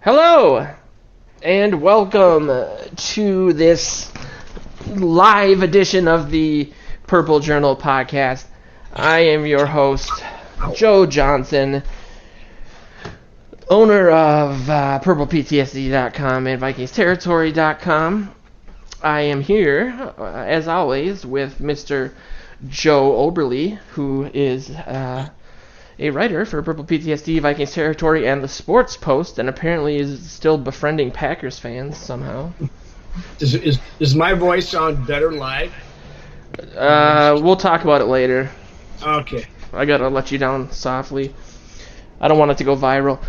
Hello, and welcome to this live edition of the Purple Journal podcast. I am your host, Joe Johnson, owner of purplePTSD.com and VikingsTerritory.com. I am here, as always, with Mr. Joe Oberly, who is a writer for Purple PTSD, Vikings Territory, and the Sports Post, and apparently is still befriending Packers fans somehow. Does my voice sound better live? We'll talk about it later. Okay. I gotta let you down softly. I don't want it to go viral.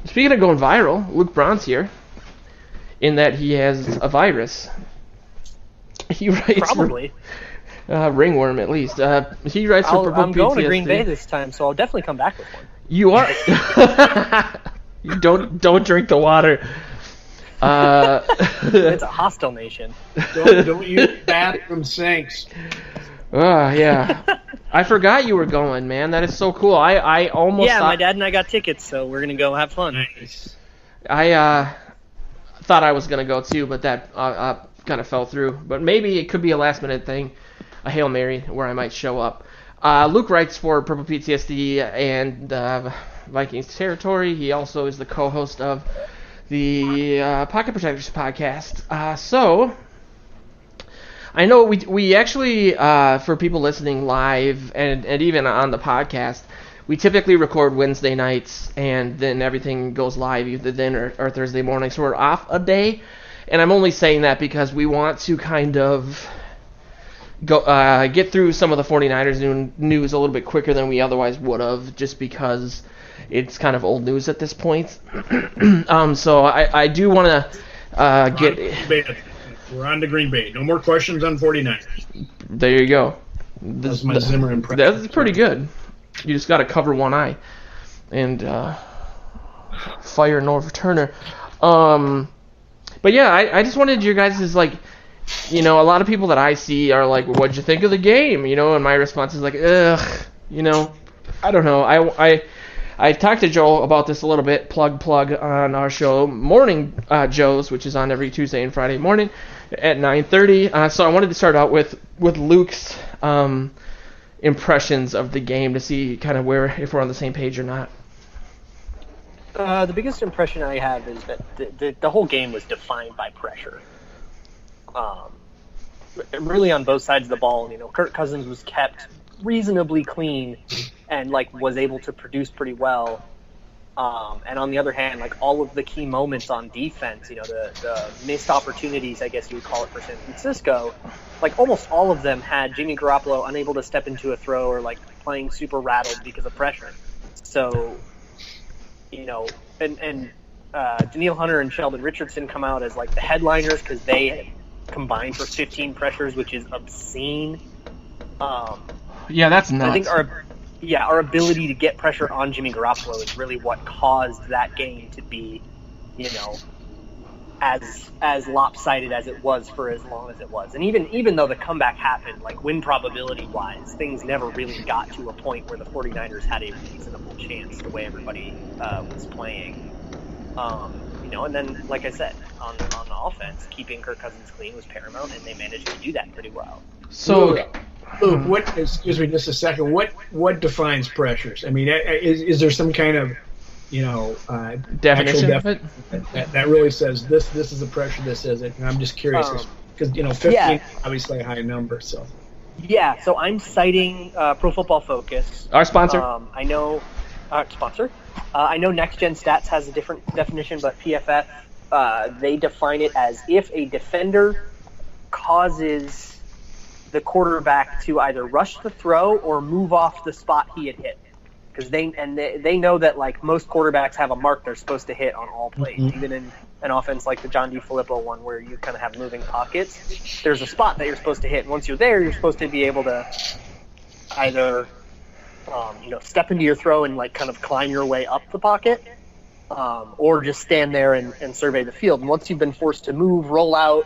Speaking of going viral, Luke Braun's here, in that he has a virus. He writes Probably. Ringworm, at least. He writes for Purple PTSD. I'm going to Green Bay this time, so I'll definitely come back with one. You are. You don't drink the water. It's a hostile nation. Don't use bathroom sinks. Yeah. I forgot you were going, man. That is so cool. I almost thought... my dad and I got tickets, so we're gonna go have fun. Nice. I thought I was gonna go too, but that kind of fell through. But maybe it could be a last minute thing, a Hail Mary, where I might show up. Luke writes for Purple PTSD and Vikings Territory. He also is the co-host of the Pocket Protectors podcast. So I know we actually, for people listening live and even on the podcast, we typically record Wednesday nights, and then everything goes live either then or Thursday morning. So we're off a day, and I'm only saying that because we want to kind of go get through some of the 49ers news a little bit quicker than we otherwise would have, just because it's kind of old news at this point. So I do want to get... We're on to Green Bay. No more questions on 49ers. There you go. That's my Zimmer impression. That's pretty good. You just got to cover one eye and fire Norv Turner. But yeah, I just wanted your guys' like, you know, a lot of people that I see are like, what'd you think of the game? You know, and my response is like, ugh, you know, I don't know. I talked to Joel about this a little bit, plug on our show, Morning Joe's, which is on every Tuesday and Friday morning at 9:30. So I wanted to start out with Luke's impressions of the game to see kind of if we're on the same page or not. The biggest impression I have is that the whole game was defined by pressure. Really on both sides of the ball. You know, Kirk Cousins was kept reasonably clean and was able to produce pretty well. And on the other hand, all of the key moments on defense, you know, the missed opportunities, I guess you would call it, for San Francisco, almost all of them had Jimmy Garoppolo unable to step into a throw or playing super rattled because of pressure. So, you know, and Danielle Hunter and Sheldon Richardson come out as the headliners because they combined for 15 pressures, which is obscene. Yeah, that's nuts. I think our ability to get pressure on Jimmy Garoppolo is really what caused that game to be, you know, as lopsided as it was for as long as it was. And even though the comeback happened, win probability-wise, things never really got to a point where the 49ers had a reasonable chance the way everybody was playing. You know, and then, like I said, on the offense, keeping Kirk Cousins clean was paramount, and they managed to do that pretty well. So... Luke, excuse me just a second. What defines pressures? I mean, is there some kind of, you know, definition of it that really says this is a pressure, this isn't? And I'm just curious because you know, 15 is obviously a high number. So yeah, so I'm citing Pro Football Focus, our sponsor. I know Next Gen Stats has a different definition, but PFF they define it as if a defender causes the quarterback to either rush the throw or move off the spot he had hit, because they know that most quarterbacks have a mark they're supposed to hit on all plays. Mm-hmm. Even in an offense like the John DeFilippo one, where you kind of have moving pockets, there's a spot that you're supposed to hit, and once you're there, you're supposed to be able to either you know, step into your throw and kind of climb your way up the pocket, or just stand there and survey the field. And once you've been forced to move, roll out,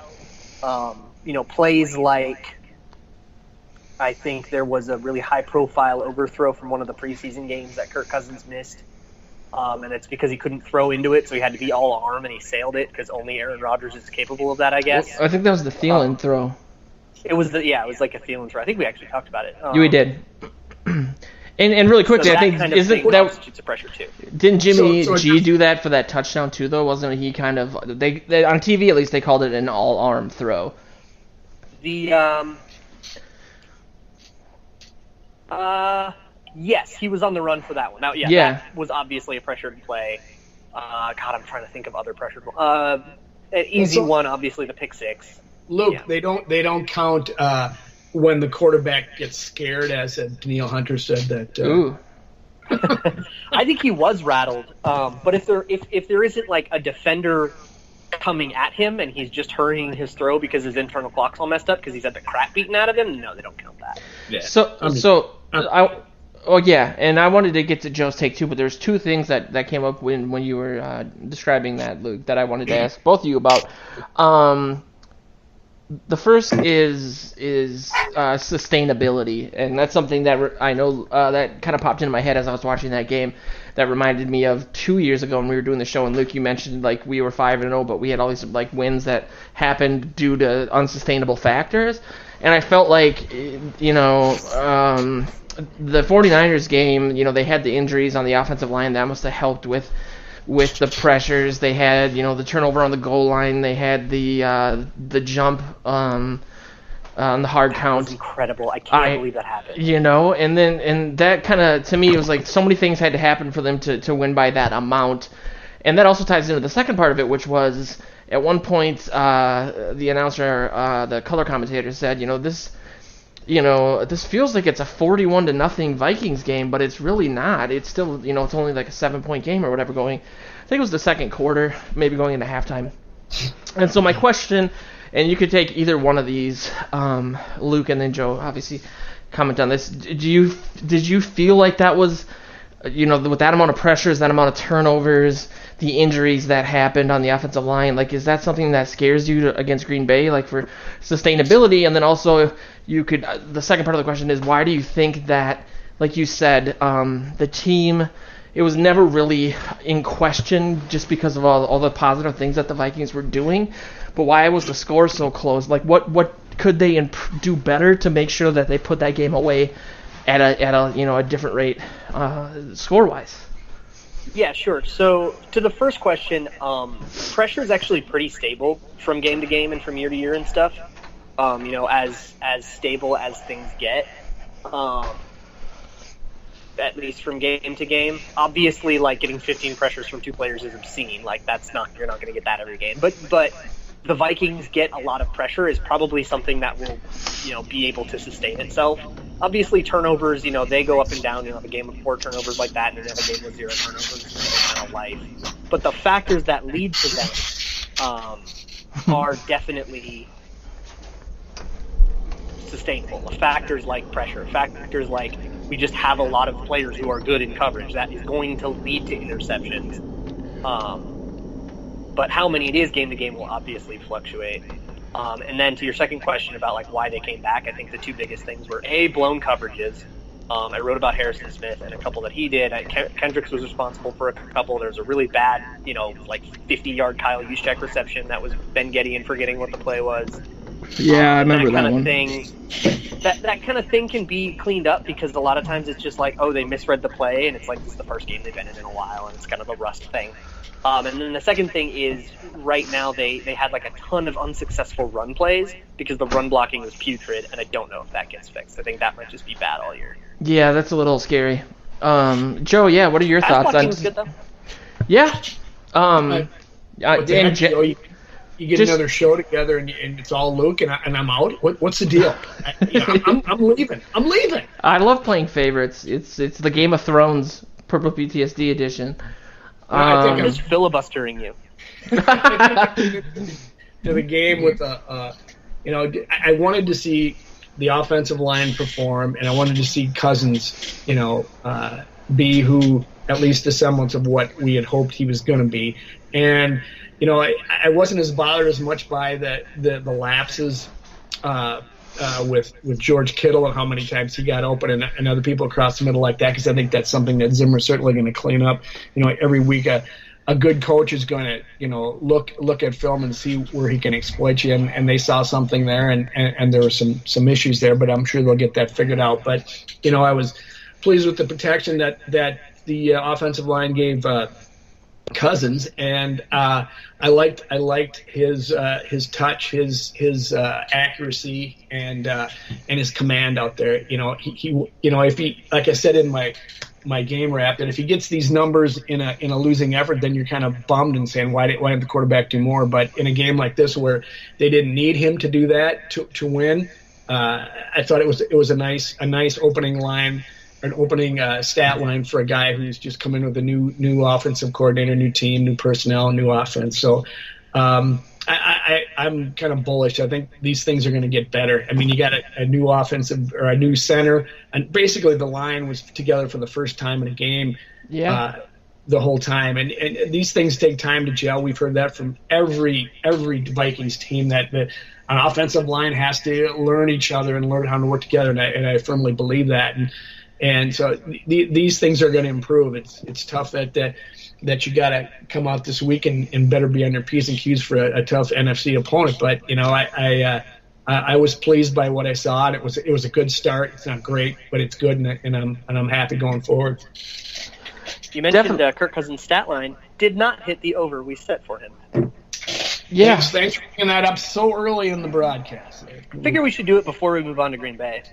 you know, plays like I think there was a really high-profile overthrow from one of the preseason games that Kirk Cousins missed. And it's because he couldn't throw into it, so he had to be all arm, and he sailed it because only Aaron Rodgers is capable of that, I guess. I think that was the Thielen throw. It was like a Thielen throw. I think we actually talked about it. We did. And really quickly, so I think kind of isn't that constitutes the pressure too? Didn't Jimmy So G do that for that touchdown too? Though wasn't he kind of they on TV at least they called it an all arm throw. Yes, he was on the run for that one. Now, that was obviously a pressured play. God, I'm trying to think of other pressured. An easy one, obviously the pick six. Luke, they don't count when the quarterback gets scared, as Daniil Hunter said that. Ooh. I think he was rattled. But if there isn't like a defender coming at him and he's just hurrying his throw because his internal clock's all messed up because he's had the crap beaten out of him, no, they don't count that. Yeah. And I wanted to get to Joe's take too, but there's two things that came up when you were describing that, Luke, that I wanted to ask both of you about. The first is sustainability, and that's something that I know that kind of popped into my head as I was watching that game. That reminded me of 2 years ago when we were doing the show, and Luke, you mentioned like we were 5-0, but we had all these like wins that happened due to unsustainable factors, and I felt like the 49ers game, they had the injuries on the offensive line. That must have helped with the pressures. They had, the turnover on the goal line. They had the jump on the hard count. That was incredible. I can't believe that happened. And that kind of, to me, it was like so many things had to happen for them to win by that amount. And that also ties into the second part of it, which was at one point the announcer, the color commentator said, this feels like it's a 41-0 Vikings game, but it's really not. It's still, it's only like a 7-point game or whatever going. I think it was the second quarter, maybe going into halftime. And so my question, and you could take either one of these, Luke and then Joe, obviously comment on this. Did you feel like that was, with that amount of pressures, that amount of turnovers, the injuries that happened on the offensive line, like, is that something that scares you against Green Bay, like for sustainability? And then also, the second part of the question is, why do you think that, like you said, the team, it was never really in question just because of all the positive things that the Vikings were doing, but why was the score so close? Like, what could they do better to make sure that they put that game away at a different rate, score-wise? Yeah, sure. So to the first question, pressure is actually pretty stable from game to game and from year to year and stuff. As stable as things get, at least from game to game. Obviously, like getting 15 pressures from two players is obscene. Like you're not going to get that every game. But the Vikings get a lot of pressure is probably something that will, be able to sustain itself. Obviously, turnovers, they go up and down. You have a game with 4 turnovers like that, and then have a game with 0 turnovers. It's kind of life. But the factors that lead to them are definitely sustainable. Factors like pressure, factors like we just have a lot of players who are good in coverage. That is going to lead to interceptions. But how many it is game to game will obviously fluctuate. And then to your second question about like why they came back, I think the two biggest things were blown coverages. I wrote about Harrison Smith and a couple that he did. Kendricks was responsible for a couple. There was a really bad, like 50-yard Kyle Juszczyk reception that was Ben Gettyan forgetting what the play was. Yeah, I remember that one. That kind of thing can be cleaned up because a lot of times it's just like, oh, they misread the play, and it's like this is the first game they've been in a while, and it's kind of a rust thing. And then the second thing is right now they had like a ton of unsuccessful run plays because the run blocking was putrid, and I don't know if that gets fixed. I think that might just be bad all year. Yeah, that's a little scary. Joe, what are your thoughts on? Was good though. Yeah. You get another show together and it's all Luke and I'm out. What's the deal? I'm leaving. I love playing favorites. It's the Game of Thrones Purple PTSD edition. I think I'm just filibustering you. To the game with I wanted to see the offensive line perform, and I wanted to see Cousins, be who at least a semblance of what we had hoped he was going to be, and. I wasn't as bothered as much by the lapses with George Kittle and how many times he got open and other people across the middle like that, because I think that's something that Zimmer's certainly going to clean up. Every week a good coach is going to look at film and see where he can exploit you, and they saw something there, and there were some issues there, but I'm sure they'll get that figured out. But I was pleased with the protection that the offensive line gave Cousins, and I liked his touch, his accuracy, and his command out there. If he, like I said in my game wrap, that if he gets these numbers in a losing effort, then you're kind of bummed and saying, why didn't the quarterback do more? But in a game like this where they didn't need him to do that to win, I thought it was a nice opening line, an opening stat line for a guy who's just come in with a new offensive coordinator, new team, new personnel, new offense. So I'm kind of bullish. I think these things are going to get better. I mean, you got a new offensive or a new center, and basically the line was together for the first time in a game. Yeah. The whole time, and these things take time to gel. We've heard that from every Vikings team, that an offensive line has to learn each other and learn how to work together, and I firmly believe that. And so these things are going to improve. It's tough that you got to come out this week and better be on your P's and Q's for a tough NFC opponent. But I was pleased by what I saw. And it was a good start. It's not great, but it's good, and I'm happy going forward. You mentioned Kirk Cousins' stat line did not hit the over we set for him. Yeah. Thanks for bringing that up so early in the broadcast. I figure we should do it before we move on to Green Bay.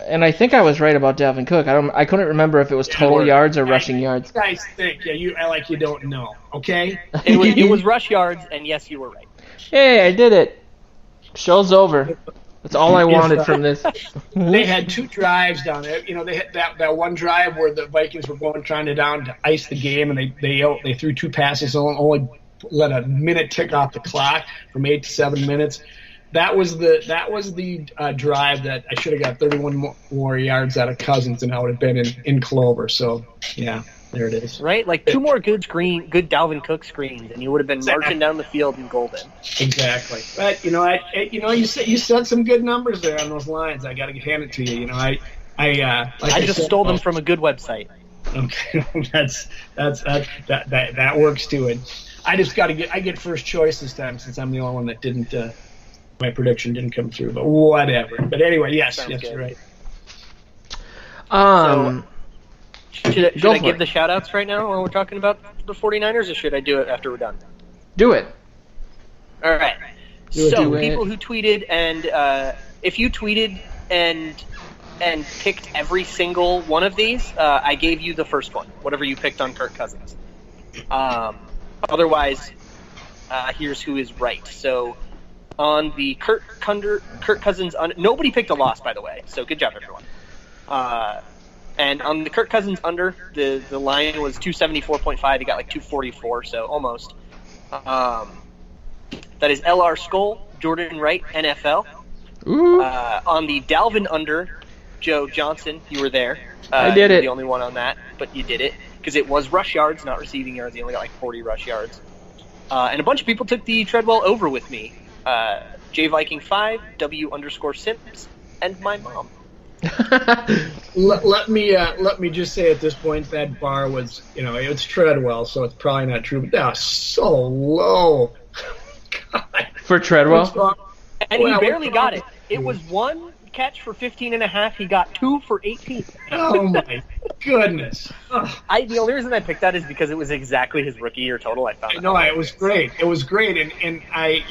And I think I was right about Dalvin Cook. I couldn't remember if it was total yards or rushing yards. You guys think, you don't know, okay? It was rush yards, and yes, you were right. Hey, I did it. Show's over. That's all I wanted from this. They had 2 drives down there. They had that one drive where the Vikings were trying to ice the game, and they threw 2 passes and only let a minute tick off the clock from 8 to 7 minutes. That was the drive that I should have got 31 more yards out of Cousins, and I would have been in clover. So yeah, there it is. Right, like 2 more good Dalvin Cook screens, and you would have been marching down the field in golden. Exactly. But you said some good numbers there on those lines. I got to hand it to you. I just stole them from a good website. Okay, that works too. And I just got to get first choice this time, since I'm the only one that didn't. My prediction didn't come through, but whatever. But anyway, yes, you're right. Should I give the shout-outs right now while we're talking about the 49ers, or should I do it after we're done? Do it. All right. So people who tweeted, and if you tweeted and picked every single one of these, I gave you the first one, whatever you picked on Kirk Cousins. Otherwise, here's who is right. So on the Kirk Cousins, nobody picked a loss, by the way. So good job, everyone. And on the Kirk Cousins under, the line was 274.5. He got like 244, so almost. That is LR Skull, Jordan Wright, NFL. On the Dalvin under, Joe Johnson, you were there. I did it. The only one on that, but you did it because it was rush yards, not receiving yards. He only got like 40 rush yards. And a bunch of people took the Treadwell over with me. JViking5, W_Simps, and my mom. let me just say at this point, that bar was, it's Treadwell, so it's probably not true, but that was so low. God. For Treadwell? And he barely got it. It was 1 catch for 15.5. He got 2 for 18. Oh my goodness. The only reason I picked that is because it was exactly his rookie year total. I found. No, it was great. It was great, and I,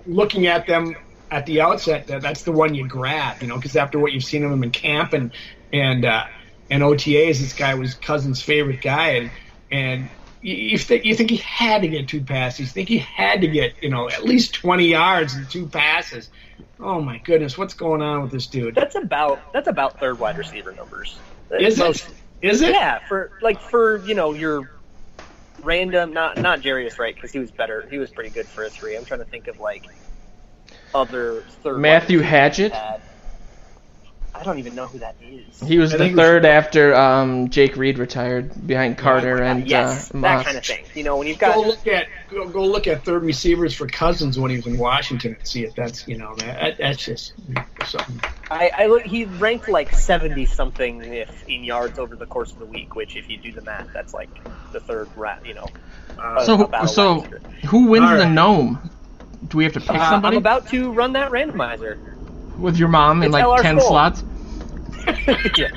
looking at them at the outset, that's the one you grab, because after what you've seen of him in camp and OTAs, this guy was Cousins' favorite guy, and you think he had to get 2 passes. You think he had to get at least 20 yards and 2 passes. Oh my goodness, what's going on with this dude? That's about third wide receiver numbers. Is it? Yeah, for your random, not Jarius Wright, because he was better. He was pretty good for a 3. I'm trying to think of other third. Matthew Hatchett. I don't even know who that is. He was the third after Jake Reed retired, behind Carter and yes, Moss. That kind of thing. When you've got go look at third receivers for Cousins when he was in Washington and see if that's that's just something. I look. He ranked like 70 something in yards over the course of the week, which if you do the math, that's like the third round. So who wins the gnome? Do we have to pick somebody? I'm about to run that randomizer With your mom in like LR 10 Skull. slots? Yeah.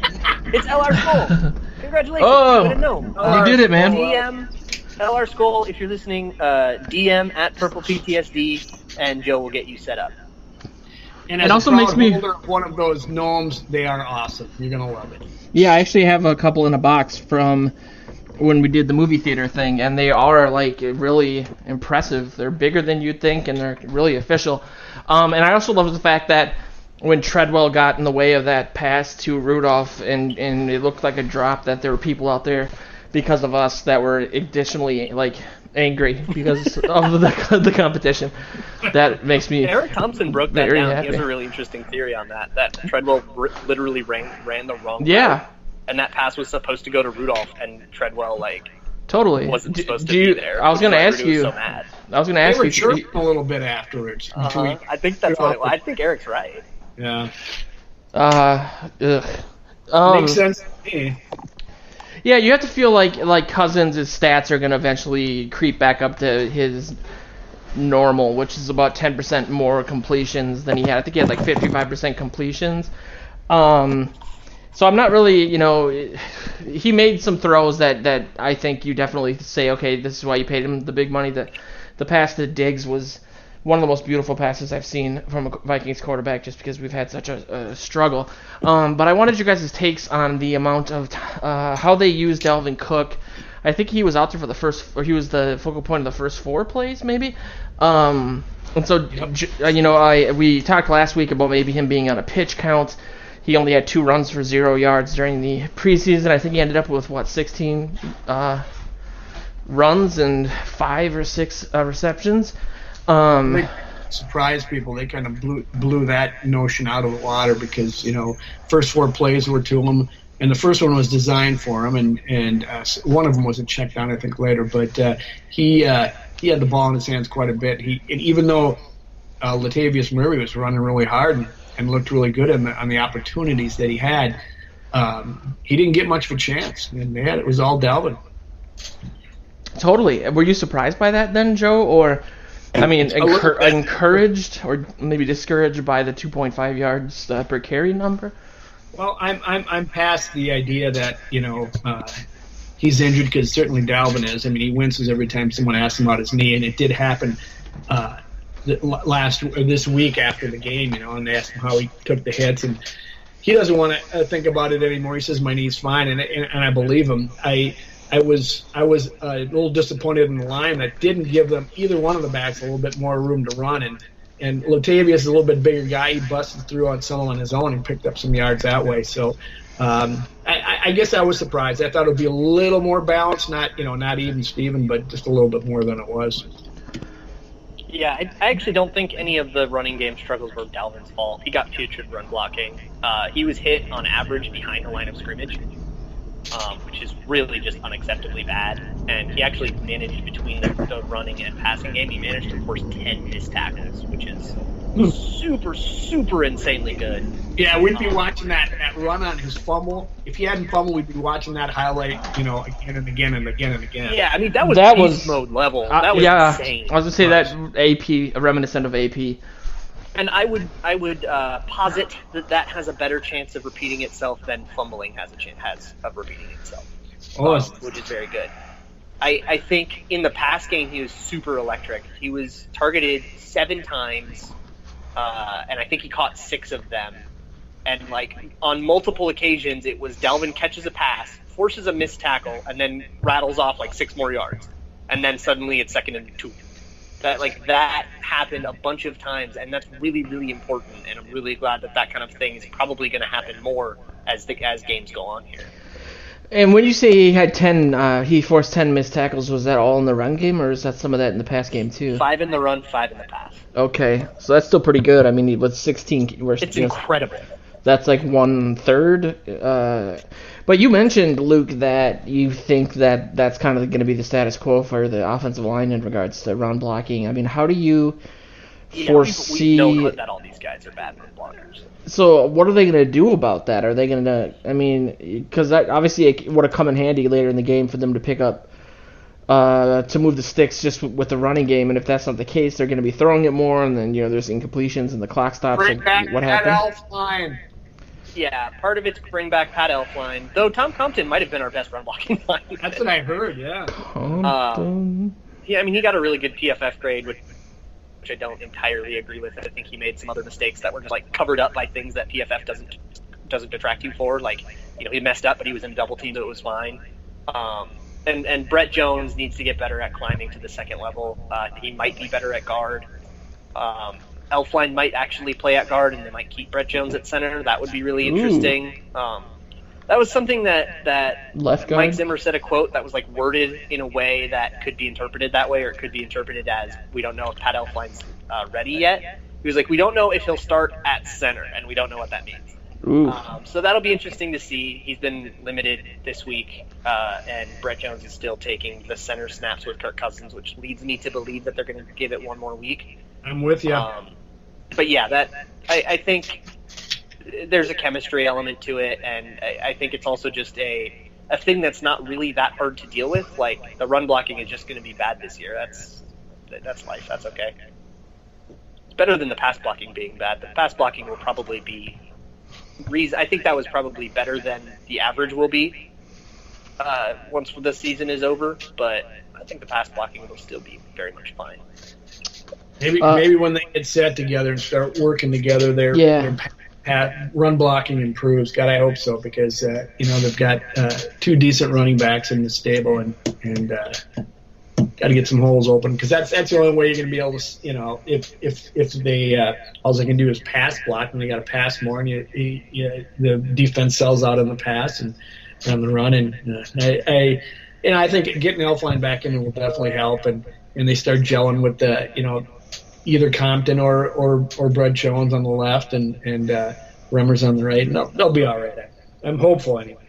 It's LR Skull. Congratulations. Oh, you didn't know. you did it, man. DM LR Skull, if you're listening, DM at purplePTSD, and Joe will get you set up. And as It also a makes me- holder of one of those gnomes, they are awesome. You're gonna love it. Yeah, I actually have a couple in a box from when we did the movie theater thing, and they are like really impressive. They're bigger than you'd think, and they're really official. And I also love the fact that when Treadwell got in the way of that pass to Rudolph, and it looked like a drop, that there were people out there because of us that were additionally like angry because of the competition. That makes me Eric Thompson broke that very down. happy. He has a really interesting theory on that. That Treadwell literally ran the wrong Yeah. route, and that pass was supposed to go to Rudolph, and Treadwell totally wasn't supposed to Do you- be there. I was going to which is ask why Rudy you. was so mad. I was going to They ask were you. chirping a little bit afterwards. I think that's what. I think Eric's right. Yeah, Ugh. makes sense to me. Yeah, you have to feel like Cousins' stats are going to eventually creep back up to his normal, which is about 10% more completions than he had. I think he had like 55% completions. So I'm not really, he made some throws that I think you definitely say, okay, this is why you paid him the big money. The pass to Diggs was one of the most beautiful passes I've seen from a Vikings quarterback, just because we've had such a struggle. But I wanted you guys' takes on the amount of how they used Dalvin Cook. I think he was out there for he was the focal point of the first 4 plays, maybe. And so, we talked last week about maybe him being on a pitch count. He only had 2 runs for 0 yards during the preseason. I think he ended up with 16 runs and 5 or 6 receptions. They surprised people. They kind of blew that notion out of the water because first 4 plays were to him, and the first one was designed for him, and one of them wasn't checked down I think later, but he had the ball in his hands quite a bit. And even though Latavius Murray was running really hard and looked really good on the opportunities that he had, he didn't get much of a chance, and it was all Dalvin. Totally. Were you surprised by that then, Joe, or? I mean, encouraged or maybe discouraged by the 2.5 yards per carry number? Well, I'm past the idea that he's injured, because certainly Dalvin is. I mean, he winces every time someone asks him about his knee, and it did happen this week after the game. And they asked him how he took the hits, and he doesn't want to think about it anymore. He says my knee's fine, and I believe him. I was a little disappointed in the line that didn't give them, either one of the backs, a little bit more room to run. And Latavius is a little bit bigger guy. He busted through on some on his own and picked up some yards that way. So I guess I was surprised. I thought it would be a little more balanced, not even Steven, but just a little bit more than it was. Yeah, I actually don't think any of the running game struggles were Dalvin's fault. He got putrid run blocking. He was hit on average behind the line of scrimmage, which is really just unacceptably bad. And he actually managed, between the running and passing game, he managed to force 10 missed tackles, which is super, super insanely good. Yeah, we'd be watching that run on his fumble. If he hadn't fumbled, we'd be watching that highlight, again and again and again and again. Yeah, I mean, that was beast mode level. That was insane. I was going to say that AP, reminiscent of AP. And I would posit that has a better chance of repeating itself than fumbling has of repeating itself, which is very good. I think in the pass game he was super electric. He was targeted 7 times, and I think he caught 6 of them. And on multiple occasions, it was Dalvin catches a pass, forces a missed tackle, and then rattles off 6 more yards, and then suddenly it's 2nd and 2. That happened a bunch of times, and that's really, really important. And I'm really glad that kind of thing is probably going to happen more as games go on here. And when you say he had 10, he forced 10 missed tackles, was that all in the run game, or is that some of that in the pass game too? 5 in the run, 5 in the pass. Okay, so that's still pretty good. I mean, with 16, it's incredible. That's like 1/3. But you mentioned, Luke, that you think that that's kind of going to be the status quo for the offensive line in regards to run blocking. I mean, how do you foresee... We know that all these guys are bad run blockers. So what are they going to do about that? Are they going to... I mean, because obviously it would have come in handy later in the game for them to pick up, to move the sticks just with the running game, and if that's not the case, they're going to be throwing it more, and then, there's incompletions and the clock stops. Bring back what that happened? Elfline. Yeah, part of it's bring back Pat Elfline, though Tom Compton might have been our best run blocking line. That's what I heard, yeah. Yeah, I mean, he got a really good PFF grade, which I don't entirely agree with. I think he made some other mistakes that were just like covered up by things that PFF doesn't detract you for. Like, he messed up, but he was in a double team, so it was fine. And Brett Jones needs to get better at climbing to the second level. He might be better at guard. Elfline might actually play at guard, and they might keep Brett Jones at center. That would be really interesting. That was something that Left guard? Mike Zimmer said a quote that was like worded in a way that could be interpreted that way, or it could be interpreted as, we don't know if Pat Elfline's ready yet. He was like, we don't know if he'll start at center, and we don't know what that means. So that'll be interesting to see. He's been limited this week, and Brett Jones is still taking the center snaps with Kirk Cousins, which leads me to believe that they're going to give it one more week. I'm with you. But yeah, I think there's a chemistry element to it, and I think it's also just a thing that's not really that hard to deal with. Like, the run blocking is just going to be bad this year. That's life. That's okay. It's better than the pass blocking being bad. The pass blocking will probably be I think that was probably better than the average will be once the season is over, but I think the pass blocking will still be very much fine. Maybe when they get set together and start working together, their run blocking improves. God, I hope so, because they've got two decent running backs in the stable, and got to get some holes open, because that's the only way you're going to be able to, if they all they can do is pass block, and they got to pass more, and the defense sells out on the pass and on the run, and I think getting Elfline back in will definitely help, and they start gelling with the either Compton or Brett Jones on the left, and Remmers on the right. No, they'll be all right. I'm hopeful anyway.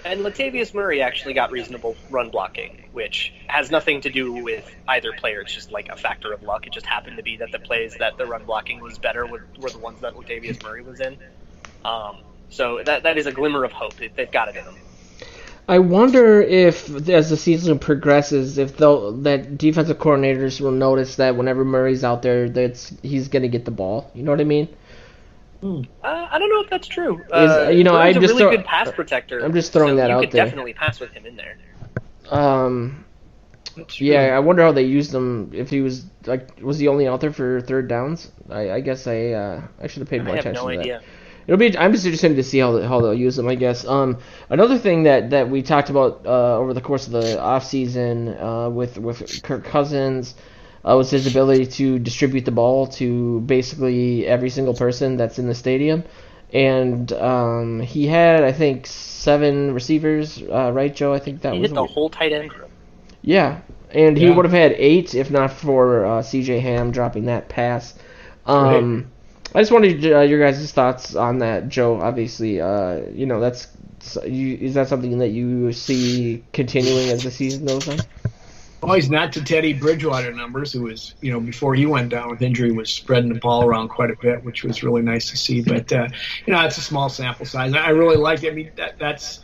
And Latavius Murray actually got reasonable run blocking, which has nothing to do with either player. It's just like a factor of luck. It just happened to be that the plays that the run blocking was better were the ones that Latavius Murray was in. So that is a glimmer of hope. They've got it in them. I wonder if, as the season progresses, if that defensive coordinators will notice that whenever Murray's out there, he's going to get the ball. You know what I mean? I don't know if that's true. I'm Murray's just a really good pass protector. I'm just throwing that out there. You could definitely pass with him in there. Yeah, I wonder how they used him. If he was he only out there for third downs? I guess I should have paid more attention to that. I have no idea. I'm just interested to see how they'll use them, I guess. Another thing that we talked about over the course of the offseason with Kirk Cousins was his ability to distribute the ball to basically every single person that's in the stadium. And he had, I think, 7 receivers, right, Joe? I think that he was hit the whole tight end group. Yeah, and he would have had 8 if not for C.J. Ham dropping that pass. Right. I just wanted your guys' thoughts on that, Joe. Obviously, is that something that you see continuing as the season goes on? Well, he's not to Teddy Bridgewater numbers, who was, before he went down with injury, was spreading the ball around quite a bit, which was really nice to see. But, it's a small sample size. I really liked it. I mean, that's,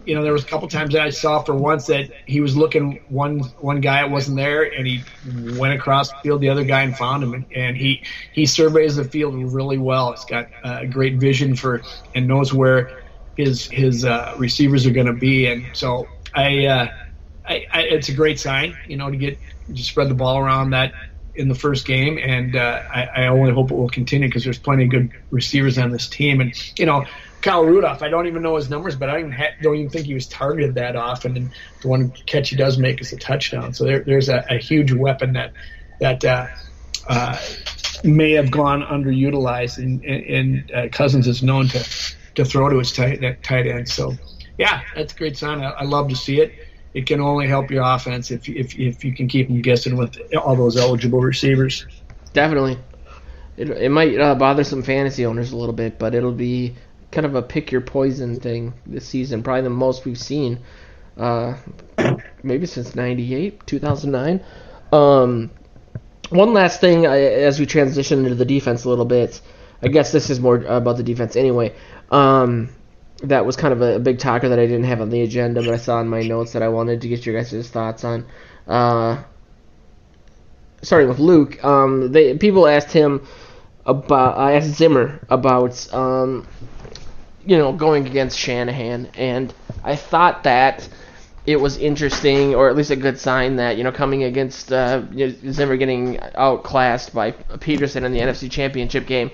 there was a couple times that I saw for once that he was looking one guy that wasn't there, and he went across the field, the other guy, and found him. And he surveys the field really well. He's got great vision and knows where his receivers are going to be. And so it's a great sign, to spread the ball around that in the first game, and I only hope it will continue, because there's plenty of good receivers on this team. And Kyle Rudolph, I don't even know his numbers, but I don't even think he was targeted that often, and the one catch he does make is a touchdown. So there's a huge weapon that may have gone underutilized, and Cousins is known to throw to his tight end. So yeah, that's a great sign. I love to see it. It can only help your offense if you can keep them guessing with all those eligible receivers. Definitely. it might bother some fantasy owners a little bit, but it'll be kind of a pick your poison thing this season. Probably the most we've seen, maybe since 98, 2009. One last thing as we transition into the defense a little bit. I guess this is more about the defense anyway. That was kind of a big talker that I didn't have on the agenda, but I saw in my notes that I wanted to get your guys' thoughts on. Starting with Luke, people asked him about, I asked Zimmer about, going against Shanahan, and I thought that it was interesting, or at least a good sign that, coming against Zimmer getting outclassed by Peterson in the NFC Championship game,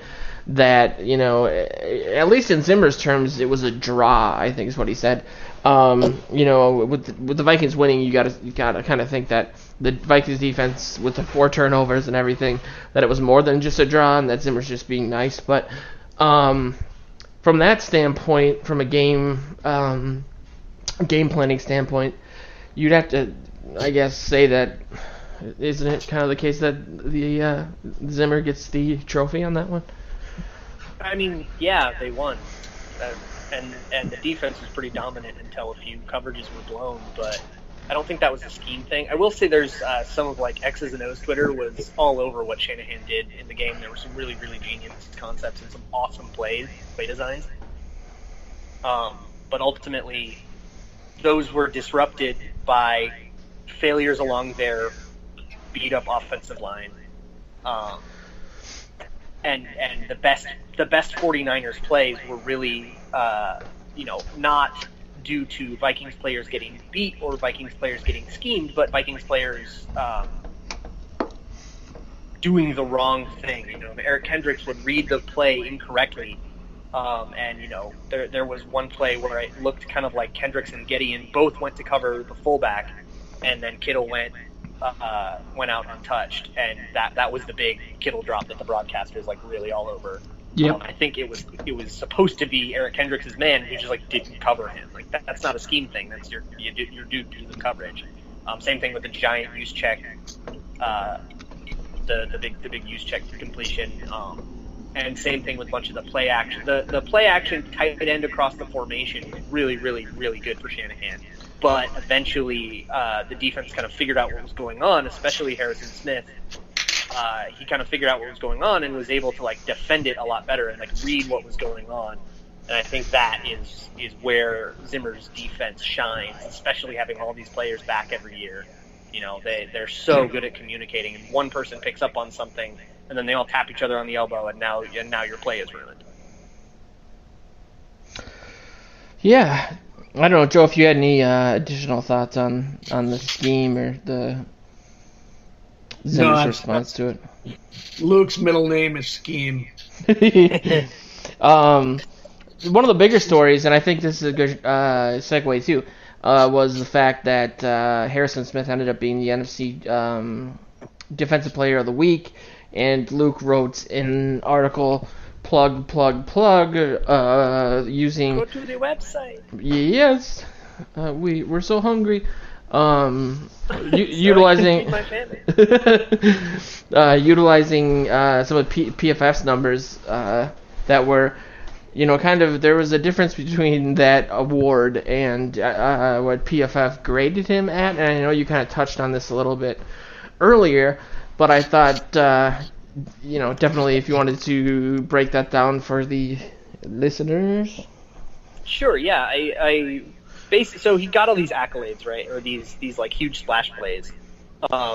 that, at least in Zimmer's terms, it was a draw, I think is what he said. With the Vikings winning, you gotta kind of think that the Vikings defense, with the 4 turnovers and everything, that it was more than just a draw, and that Zimmer's just being nice. But from that standpoint, from a game planning standpoint, you'd have to, I guess, say that, isn't it kind of the case that the Zimmer gets the trophy on that one? I mean, yeah, they won, and the defense was pretty dominant until a few coverages were blown, but I don't think that was a scheme thing. I will say there's some of X's and O's Twitter was all over what Shanahan did in the game. There were some really, really genius concepts and some awesome play designs. But ultimately, those were disrupted by failures along their beat-up offensive line. And the best 49ers plays were really, not due to Vikings players getting beat or Vikings players getting schemed, but Vikings players doing the wrong thing. Eric Kendricks would read the play incorrectly, and there was one play where it looked kind of like Kendricks and Gideon both went to cover the fullback, and then Kittle went out untouched, and that was the big Kittle drop that the broadcasters really all over. Yep. I think it was supposed to be Eric Kendricks' man who just didn't cover him. That's not a scheme thing. That's your dude do the coverage. Same thing with the giant use check, the big use check completion, and same thing with a bunch of the play action. The play action tight end across the formation was really, really, really good for Shanahan. But eventually, the defense kind of figured out what was going on, especially Harrison Smith. He kind of figured out what was going on and was able to defend it a lot better and read what was going on. And I think that is where Zimmer's defense shines, especially having all these players back every year. They're so good at communicating, and one person picks up on something, and then they all tap each other on the elbow, and now your play is ruined. Yeah. I don't know, Joe, if you had any additional thoughts on the scheme or the Zimmer's response to it. Luke's middle name is Scheme. One of the bigger stories, and I think this is a good segue too, was the fact that Harrison Smith ended up being the NFC Defensive Player of the Week, and Luke wrote an article, plug, using... Go to the website. Yes, we're so hungry. Utilizing utilizing some of PFF's numbers that were, there was a difference between that award and what PFF graded him at, and I know you kind of touched on this a little bit earlier, but I thought, definitely if you wanted to break that down for the listeners. Sure, yeah, I basically, so he got all these accolades, right, or these huge splash plays.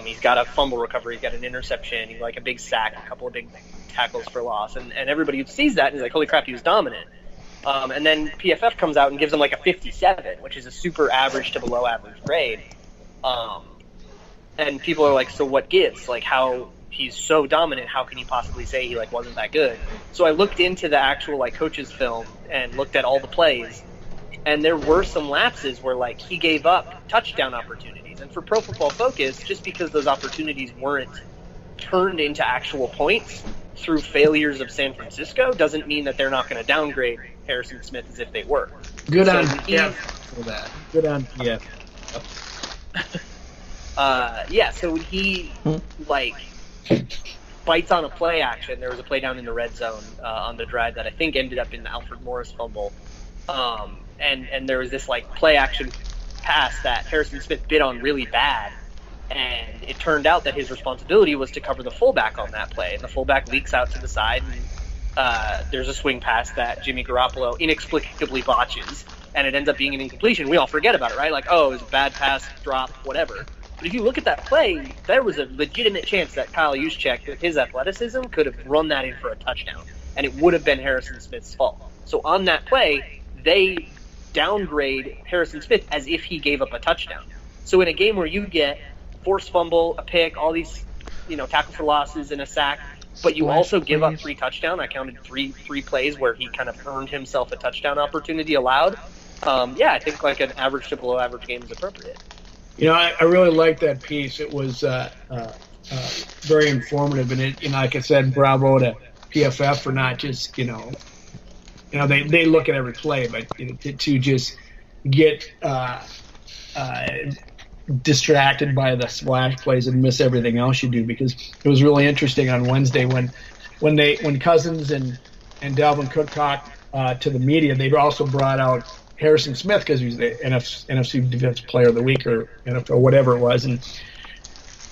He's got a fumble recovery, he's got an interception, he's a big sack, a couple of big tackles for loss, and everybody sees that and is like, holy crap, he was dominant. And then PFF comes out and gives him a 57, which is a super average to below average grade. And people are like, so what gives? How he's so dominant, how can you possibly say he wasn't that good? So I looked into the actual coach's film and looked at all the plays, and there were some lapses where he gave up touchdown opportunities. And for Pro Football Focus, just because those opportunities weren't turned into actual points through failures of San Francisco doesn't mean that they're not going to downgrade Harrison Smith as if they were. Good on PF for that. Good on PF. So he bites on a play action. There was a play down in the red zone on the drive that I think ended up in the Alfred Morris fumble. And there was this like play action pass that Harrison Smith bit on really bad. And it turned out that his responsibility was to cover the fullback on that play. And the fullback leaks out to the side, and there's a swing pass that Jimmy Garoppolo inexplicably botches, and it ends up being an incompletion. We all forget about it, right? Like, oh, it was a bad pass, drop, whatever. But if you look at that play, there was a legitimate chance that Kyle Juszczyk, with his athleticism, could have run that in for a touchdown, and it would have been Harrison Smith's fault. So on that play, they downgrade Harrison Smith as if he gave up a touchdown. So in a game where you get forced fumble, a pick, all these, tackle for losses and a sack, but you also give up 3 touchdowns. I counted three plays where he kind of earned himself a touchdown opportunity allowed. I think like an average to below average game is appropriate. I really liked that piece. It was very informative, and it, like I said, bravo to PFF for not just, they look at every play, but to just get distracted by the splash plays and miss everything else you do, because it was really interesting on Wednesday when Cousins and Dalvin Cook talked to the media. They also brought out Harrison Smith because he's the NFC Defensive Player of the Week or NFL, whatever it was, and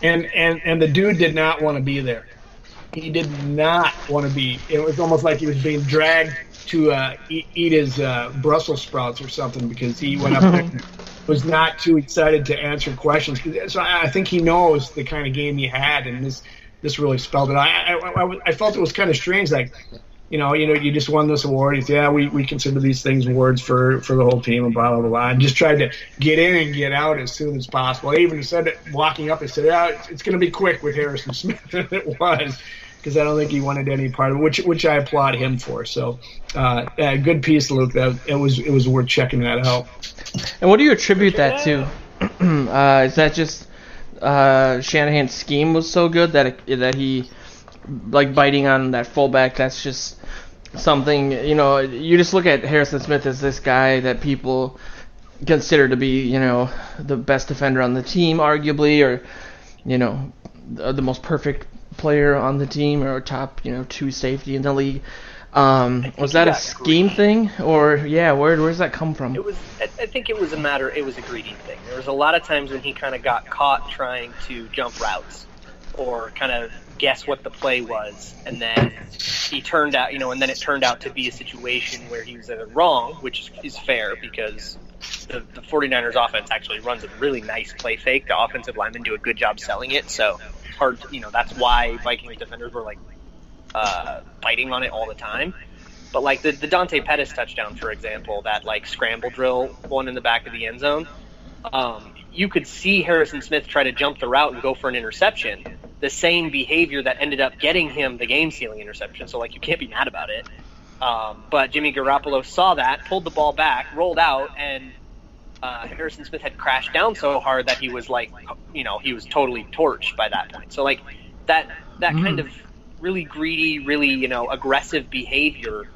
the dude did not want to be there. He did not want to be. It was almost like he was being dragged to eat his Brussels sprouts or something, because he went up there and was not too excited to answer questions. So I think he knows the kind of game he had, and this really spelled it. I felt it was kind of strange, like, you just won this award. He said, we consider these things awards for the whole team and blah, blah, blah. And just tried to get in and get out as soon as possible. I even said it walking up and said, it's going to be quick with Harrison Smith. And it was, because I don't think he wanted any part of it, which I applaud him for. So, good piece, Luke. It was worth checking that out. And what do you attribute that to? Is that just Shanahan's scheme was so good that he, like, biting on that fullback, that's just something, you just look at Harrison Smith as this guy that people consider to be, the best defender on the team, arguably, or, the most perfect player on the team, or top, 2 safety in the league. Was that a scheme thing, or where does that come from? I think it was a greedy thing. There was a lot of times when he kind of got caught trying to jump routes or kind of guess what the play was, and then he turned out, and then it turned out to be a situation where he was wrong, which is fair, because the 49ers offense actually runs a really nice play fake. The offensive linemen do a good job selling it, so it's hard, that's why Vikings defenders were like biting on it all the time. But like the Dante Pettis touchdown, for example, that like scramble drill one in the back of the end zone, you could see Harrison Smith try to jump the route and go for an interception, the same behavior that ended up getting him the game-sealing interception. So like you can't be mad about it. But Jimmy Garoppolo saw that, pulled the ball back, rolled out, and Harrison Smith had crashed down so hard that he was like, he was totally torched by that point. So like that kind of really greedy, really, aggressive behavior,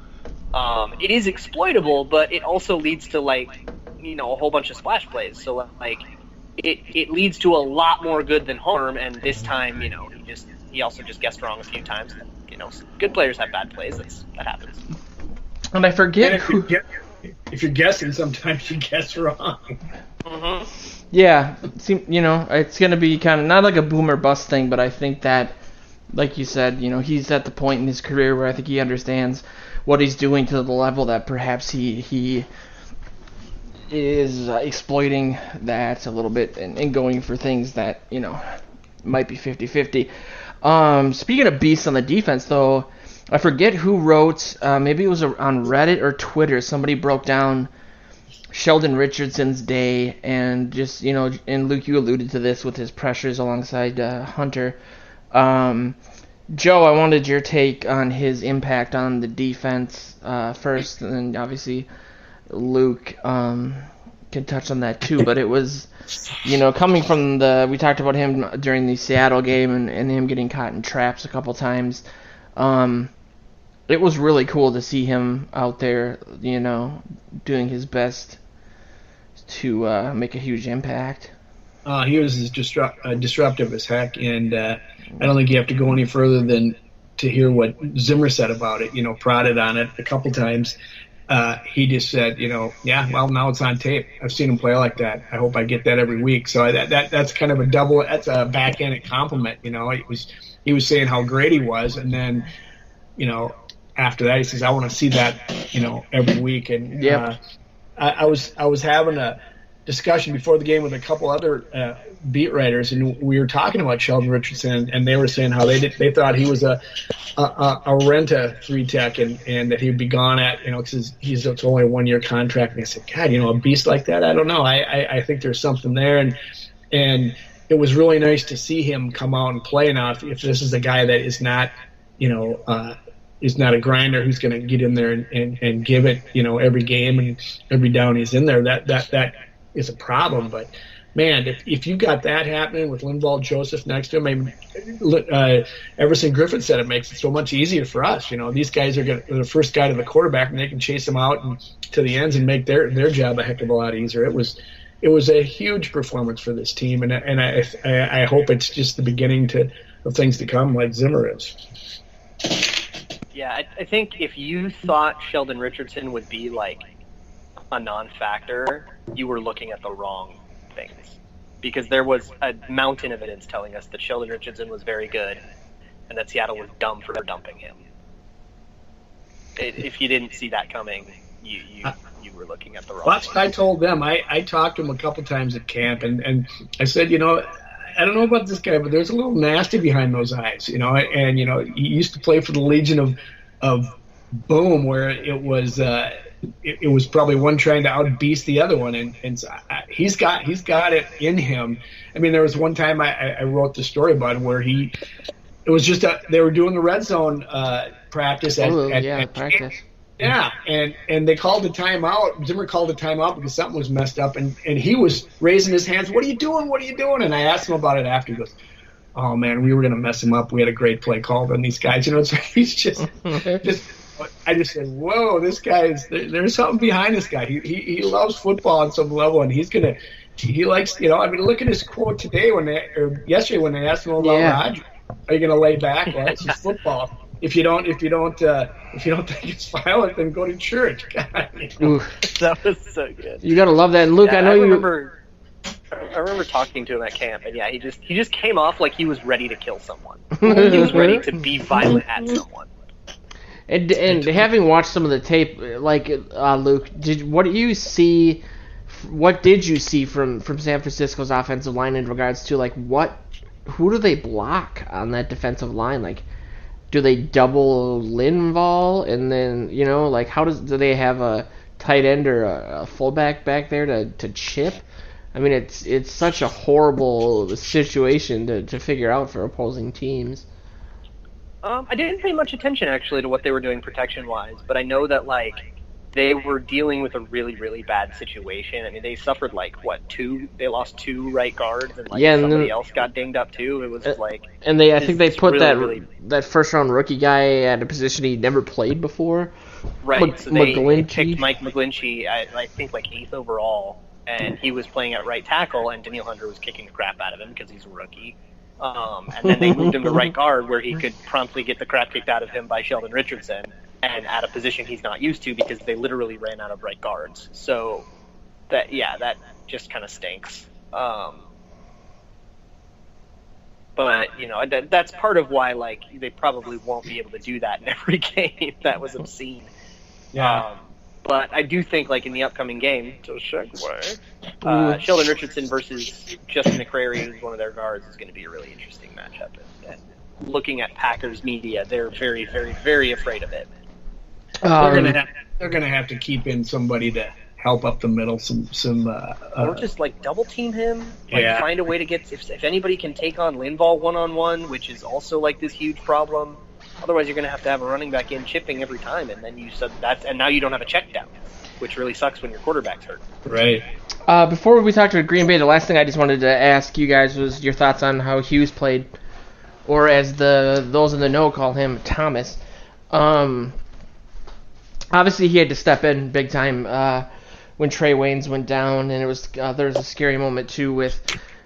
it is exploitable, but it also leads to like, a whole bunch of splash plays. So like it leads to a lot more good than harm. And this time, he also just guessed wrong a few times. Good players have bad plays. That happens. And I forget if you're guessing, sometimes you guess wrong. Mm-hmm. Yeah, it's going to be kind of not like a boom or bust thing, but I think that, like you said, he's at the point in his career where I think he understands what he's doing to the level that perhaps he is exploiting that a little bit and going for things that, might be 50-50. Speaking of beasts on the defense, though, I forget who wrote, maybe it was on Reddit or Twitter, somebody broke down Sheldon Richardson's day, and just, and Luke, you alluded to this with his pressures alongside Hunter. Joe, I wanted your take on his impact on the defense first, and then obviously Luke can touch on that too. But it was, coming from we talked about him during the Seattle game and him getting caught in traps a couple times. It was really cool to see him out there, doing his best to make a huge impact. He was as disruptive as heck, and I don't think you have to go any further than to hear what Zimmer said about it. Prodded on it a couple times. He just said, yeah, well, now it's on tape. I've seen him play like that. I hope I get that every week. So that's kind of that's a backhanded compliment. He was saying how great he was, and then, after that he says, I want to see that, every week. And Yep. I was having a discussion before the game with a couple other beat writers, and we were talking about Sheldon Richardson, and they were saying how they thought he was a renta 3-tech, and that he'd be gone at, because it's only a 1-year contract. And I said, God, a beast like that, I don't know. I think there's something there, and it was really nice to see him come out and play. Now, if this is a guy that is not, is not a grinder who's going to get in there and give it, every game and every down he's in there, that is a problem. But man, if you got that happening with Linval Joseph next to him, Everson Griffin said it makes it so much easier for us. These guys are the first guy to the quarterback, and they can chase them out and to the ends and make their job a heck of a lot easier. It was a huge performance for this team, and I hope it's just the beginning of things to come, like Zimmer is. Yeah, I think if you thought Sheldon Richardson would be like a non-factor, you were looking at the wrong things, because there was a mountain of evidence telling us that Sheldon Richardson was very good and that Seattle was dumb for dumping him. If you didn't see that coming, you were looking at the wrong That's what I told them. I talked to him a couple times at camp, and I said, I don't know about this guy, but there's a little nasty behind those eyes, and he used to play for the Legion of Boom, where it was probably one trying to outbeast the other one, and so he's got it in him. I mean, there was one time I wrote the story about him where it was just they were doing the red zone practice at practice. Yeah, and they called the timeout. Zimmer called the timeout because something was messed up, and he was raising his hands. What are you doing? What are you doing? And I asked him about it after. He goes, oh man, we were going to mess him up. We had a great play called on these guys. So he's just I just said, whoa, this guy there's something behind this guy. He loves football on some level, and he likes, look at his quote today yesterday when they asked him about Rodgers. Are you going to lay back? Well, it's just football. If you don't think it's violent, then go to church. God, That was so good. You gotta love that. And Luke, I know I remember talking to him at camp, and he just came off like he was ready to kill someone. He was ready to be violent at someone. And having watched some of the tape, like Luke, what did you see from San Francisco's offensive line in regards to who do they block on that defensive line? Like, do they double Linval, and then do they have a tight end or a fullback back there to chip? I mean, it's such a horrible situation to figure out for opposing teams. I didn't pay much attention actually to what they were doing protection-wise, but I know that they were dealing with a really, really bad situation. I mean, they suffered they lost 2 right guards, and somebody else got dinged up too. It was and I think they put that first-round rookie guy at a position he never played before. Right. So they picked Mike McGlinchey, I think 8th overall, and he was playing at right tackle, and Daniil Hunter was kicking the crap out of him because he's a rookie. And then they moved him to right guard, where he could promptly get the crap kicked out of him by Sheldon Richardson, and at a position he's not used to because they literally ran out of right guards. So that just kind of stinks. But that's part of why they probably won't be able to do that in every game. That was obscene. Yeah. But I do think in the upcoming game, to segue, Sheldon Richardson versus Justin McCrary, who's one of their guards, is going to be a really interesting matchup. And looking at Packers media, they're very, very, very afraid of it. They're gonna have to keep in somebody to help up the middle. Or just double team him. Find a way to get if anybody can take on Linval 1-on-1, which is also this huge problem. Otherwise, you're going to have a running back in chipping every time, and then and now you don't have a check down, which really sucks when your quarterback's hurt. Right. Before we talk to Green Bay, the last thing I just wanted to ask you guys was your thoughts on how Hughes played, or as those in the know call him, Thomas. Obviously, he had to step in big time when Trey Waynes went down, and there was a scary moment too with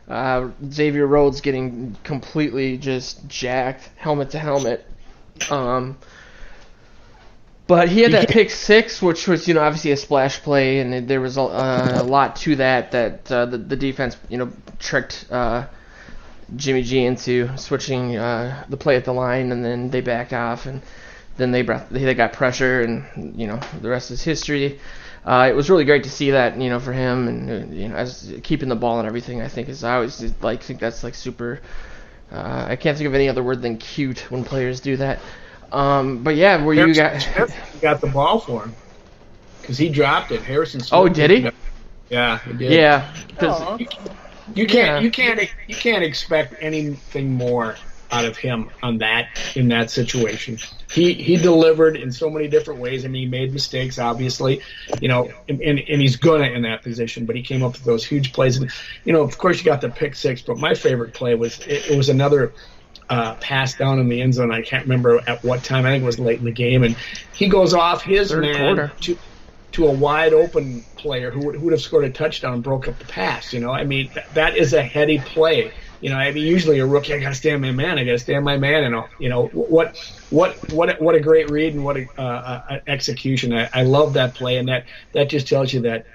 Xavier Rhodes getting completely just jacked, helmet to helmet. But he had that pick six, which was, obviously a splash play, and there was a lot to that the defense, tricked Jimmy G into switching the play at the line, and then they backed off, and then they got pressure, and the rest is history. It was really great to see that, for him, and as keeping the ball and everything. I think I always think that's super. I can't think of any other word than cute when players do that. But yeah, where you got the ball for him because he dropped it. Harrison Smith. Oh, did he? Yeah, he did. Yeah, you can't expect anything more out of him in that situation. He delivered in so many different ways. I mean, he made mistakes, obviously, and he's gonna in that position. But he came up with those huge plays, and of course, you got the pick six. But my favorite play was it was another pass down in the end zone. I can't remember at what time. I think it was late in the game, and he goes off his third man quarter. to a wide open player who would have scored a touchdown and broke up the pass. I mean, that is a heady play. I mean, usually a rookie, I got to stand my man. And what a great read and what a execution. I love that play, and that just tells you that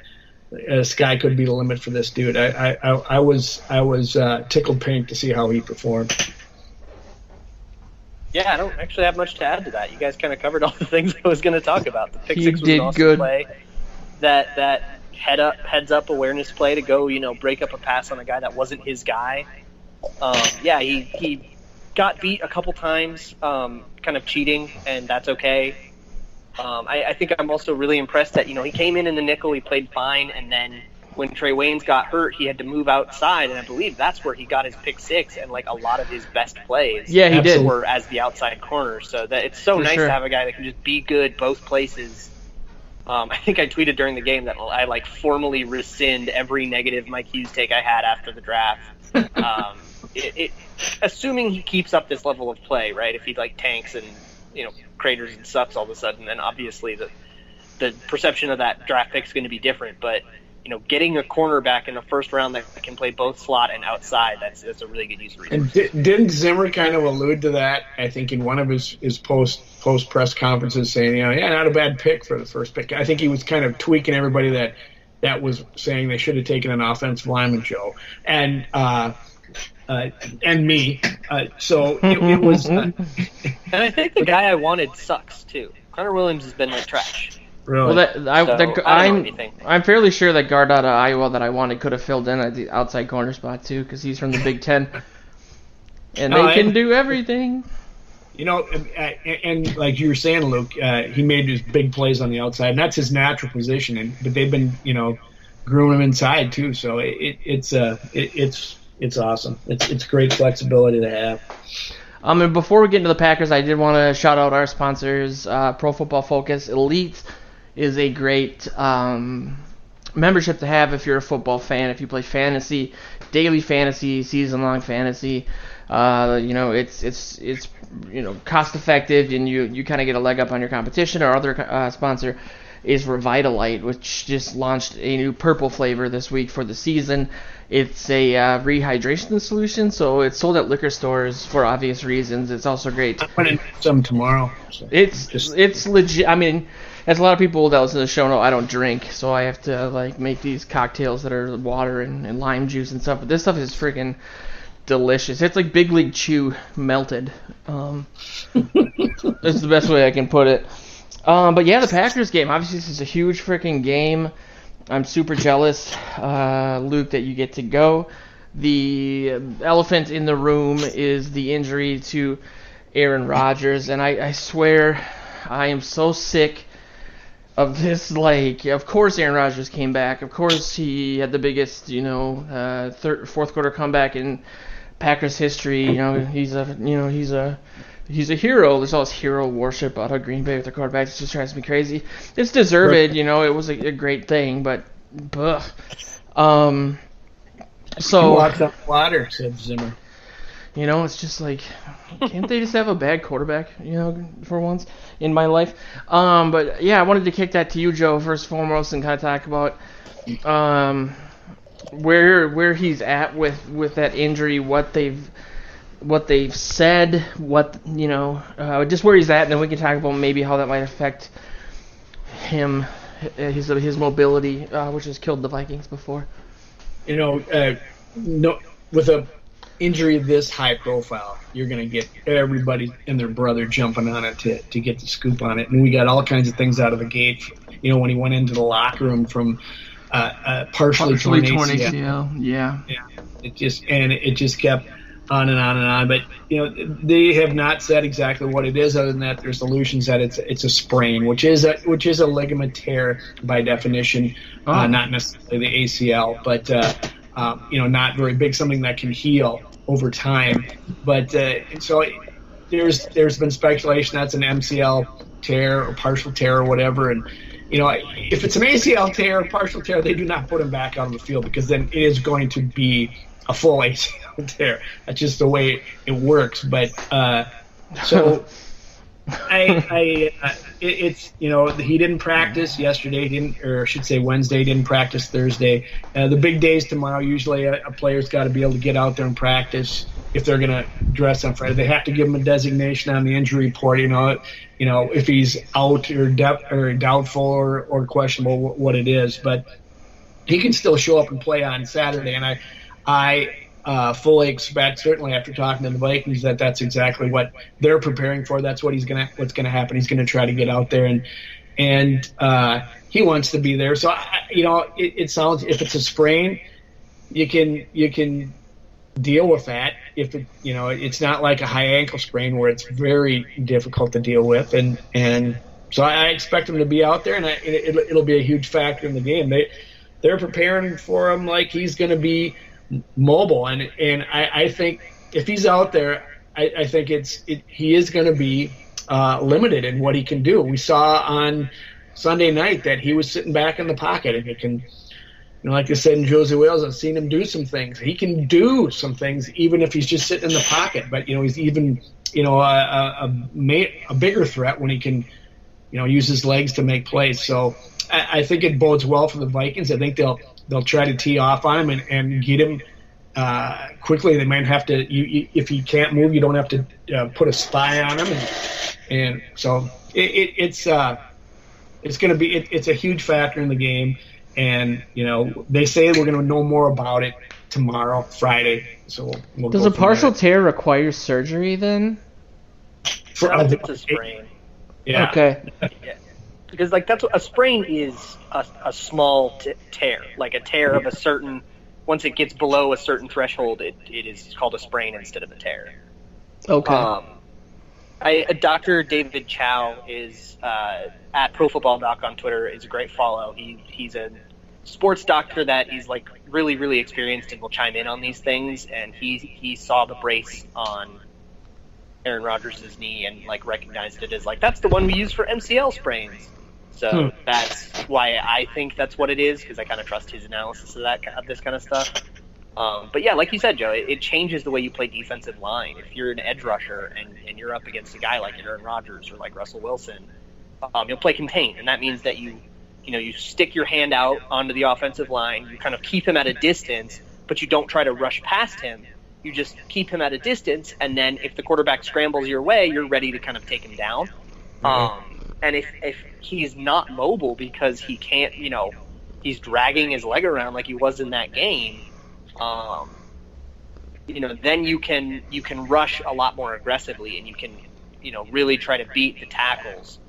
sky could be the limit for this dude. I was tickled pink to see how he performed. Yeah, I don't actually have much to add to that. You guys kind of covered all the things I was going to talk about. The pick He six was did an awesome good. play. That heads up awareness play to go, break up a pass on a guy that wasn't his guy. He got beat a couple times, kind of cheating, and that's okay. I think I'm also really impressed that, he came in the nickel, he played fine, and then when Trey Waynes got hurt, he had to move outside, and I believe that's where he got his pick six and a lot of his best plays. Yeah, he did. Were as the outside corner, so that it's so nice to have a guy that can just be good both places. I think I tweeted during the game that I formally rescind every negative Mike Hughes take I had after the draft. Assuming he keeps up this level of play, right? If he tanks and craters and sucks all of a sudden, then obviously the perception of that draft pick is going to be different. But getting a cornerback in the first round that can play both slot and outside, that's a really good use of resources. And didn't Zimmer kind of allude to that? I think in one of his post press conferences, saying, not a bad pick for the first pick. I think he was kind of tweaking everybody that was saying they should have taken an offensive lineman, Joe, and me. So it was. And I think the guy I wanted sucks too. Connor Williams has been trash. Really? Well, I'm fairly sure that guard out of Iowa that I wanted could have filled in at the outside corner spot too, because he's from the Big Ten, and they can do everything. And like you were saying, Luke, he made his big plays on the outside, and that's his natural position. But they've been, grooming him inside too. So it's awesome. It's great flexibility to have. And before we get into the Packers, I did want to shout out our sponsors, Pro Football Focus. Elite is a great membership to have if you're a football fan. If you play fantasy, daily fantasy, season-long fantasy, it's cost effective, and you kind of get a leg up on your competition. Our other sponsor is Revitalite, which just launched a new purple flavor this week for the season. It's a rehydration solution, so it's sold at liquor stores for obvious reasons. It's also great. I'm going to some tomorrow. So it's legit. I mean, as a lot of people that listen to the show know, I don't drink, so I have to make these cocktails that are water and lime juice and stuff. But this stuff is freaking delicious. It's like Big League Chew melted. That's the best way I can put it. But yeah, the Packers game. Obviously, this is a huge freaking game. I'm super jealous, Luke, that you get to go. The elephant in the room is the injury to Aaron Rodgers, and I swear I am so sick of this. Of course Aaron Rodgers came back. Of course he had the biggest, fourth quarter comeback in Packers history. He's a hero. There's all this hero worship out of Green Bay with the quarterback. It just drives me crazy. It's deserved. It was a great thing, but so walks up water, said Zimmer. It's just can't they just have a bad quarterback, for once in my life? But yeah, I wanted to kick that to you, Joe, first and foremost, and kind of talk about where he's at with that injury, what they've said, just where he's at, and then we can talk about maybe how that might affect him, his mobility, which has killed the Vikings before. No, with a injury this high profile, you're going to get everybody and their brother jumping on it to get the scoop on it. And we got all kinds of things out of the gate. When he went into the locker room from partially torn ACL. Yeah. It just kept on and on and on. But they have not said exactly what it is. Other than that, there's allusions that it's a sprain, which is a ligament tear by definition, not necessarily the ACL, but not very big, something that can heal over time. But so there's been speculation that's an MCL tear or partial tear or whatever. And if it's an ACL tear or partial tear, they do not put him back out on the field, because then it is going to be a full ACL tear. That's just the way it works. But so he didn't practice yesterday, or I should say Wednesday, didn't practice Thursday. The big days tomorrow, usually a player's got to be able to get out there and practice if they're going to dress on Friday. They have to give him a designation on the injury report, if he's out or doubtful or questionable what it is. But he can still show up and play on Saturday, and I fully expect, certainly after talking to the Vikings, that that's exactly what they're preparing for. That's what's going to happen. He's going to try to get out there, and he wants to be there. So it sounds, if it's a sprain, you can deal with that. If it's not like a high ankle sprain where it's very difficult to deal with, and so I expect him to be out there, and it'll be a huge factor in the game. They're preparing for him like he's going to be mobile, and I think if he's out there, I think he is going to be limited in what he can do. We saw on Sunday night that he was sitting back in the pocket, and he can, like I said in Josie Wales, I've seen him do some things. He can do some things even if he's just sitting in the pocket, but he's even a bigger threat when he can use his legs to make plays. So I think it bodes well for the Vikings. I think they'll try to tee off on him and get him quickly. They might have to. If he can't move, you don't have to put a spy on him, and so it's going to be it's a huge factor in the game. And they say we're going to know more about it tomorrow, Friday. So we'll does a partial tear require surgery then? It's a sprain. Yeah. Okay. Yeah. Because that's what a sprain is, a small tear, like a tear of a certain. Once it gets below a certain threshold, it is called a sprain instead of a tear. Okay. Dr. David Chow is at ProFootballDoc on Twitter. Is a great follow. He's a sports doctor that is really, really experienced and will chime in on these things. And he saw the brace on Aaron Rodgers' knee and recognized it as that's the one we use for MCL sprains. So that's why I think that's what it is, because I kind of trust his analysis of this kind of stuff. But yeah, like you said, Joe, it changes the way you play defensive line. If you're an edge rusher and you're up against a guy like Aaron Rodgers or like Russell Wilson, you'll play contain, and that means that you stick your hand out onto the offensive line, you kind of keep him at a distance, but you don't try to rush past him. You just keep him at a distance, and then if the quarterback scrambles your way, you're ready to kind of take him down. And if he's not mobile because he can't, he's dragging his leg around like he was in that game, then you can rush a lot more aggressively, and you can, really try to beat the tackles.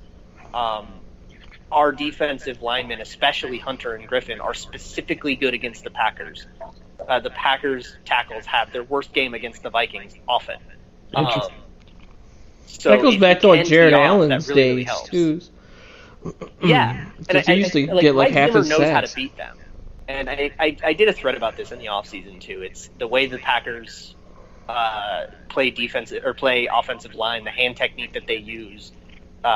Our defensive linemen, especially Hunter and Griffin, are specifically good against the Packers. The Packers tackles have their worst game against the Vikings often. So that goes back to Jared Allen's days too. Yeah, and he used to get half his knows sacks. how to beat them. And I did a thread about this in the offseason too. It's the way the Packers play defensive or play offensive line, the hand technique that they use.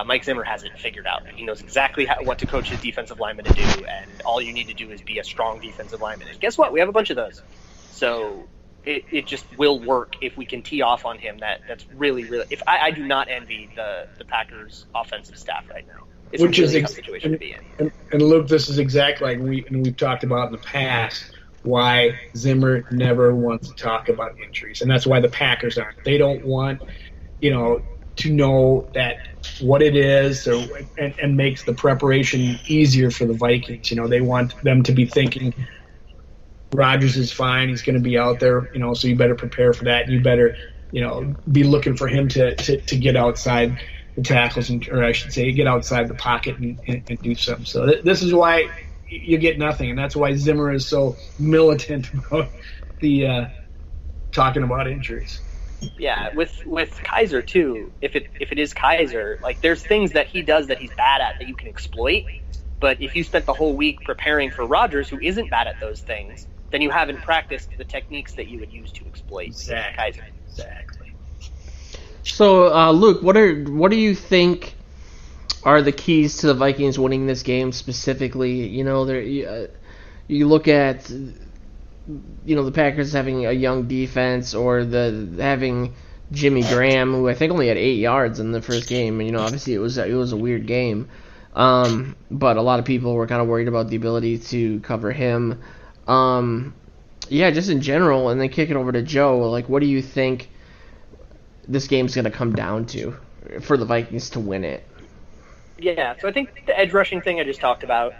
Mike Zimmer has it figured out. He knows exactly what to coach his defensive linemen to do, and all you need to do is be a strong defensive lineman. And guess what? We have a bunch of those. So it just will work if we can tee off on him. That's really, really. If I do not envy the Packers' offensive staff right now. It's Which really is a tough situation to be in. And Luke, this is exactly like we've talked about in the past. why Zimmer never wants to talk about injuries, and that's why the Packers aren't. They don't want, to know that what it is, and makes the preparation easier for the Vikings. They want them to be thinking Rodgers is fine. He's going to be out there, so you better prepare for that. You better, be looking for him to get outside the tackles, or I should say, get outside the pocket and do something. So this is why you get nothing, and that's why Zimmer is so militant about the talking about injuries. Yeah, with Kaiser too. If it is Kaiser, like there's things that he does that he's bad at that you can exploit. But if you spent the whole week preparing for Rodgers, who isn't bad at those things, then you haven't practiced the techniques that you would use to exploit Kaiser. Exactly. So, Luke, what do you think are the keys to the Vikings winning this game specifically? You look at the Packers having a young defense, or having Jimmy Graham, who I think only had 8 yards in the first game. And obviously it was a weird game, but a lot of people were kind of worried about the ability to cover him. Just in general, and then kick it over to Joe. Like, what do you think this game's going to come down to for the Vikings to win it? Yeah, so I think the edge rushing thing I just talked about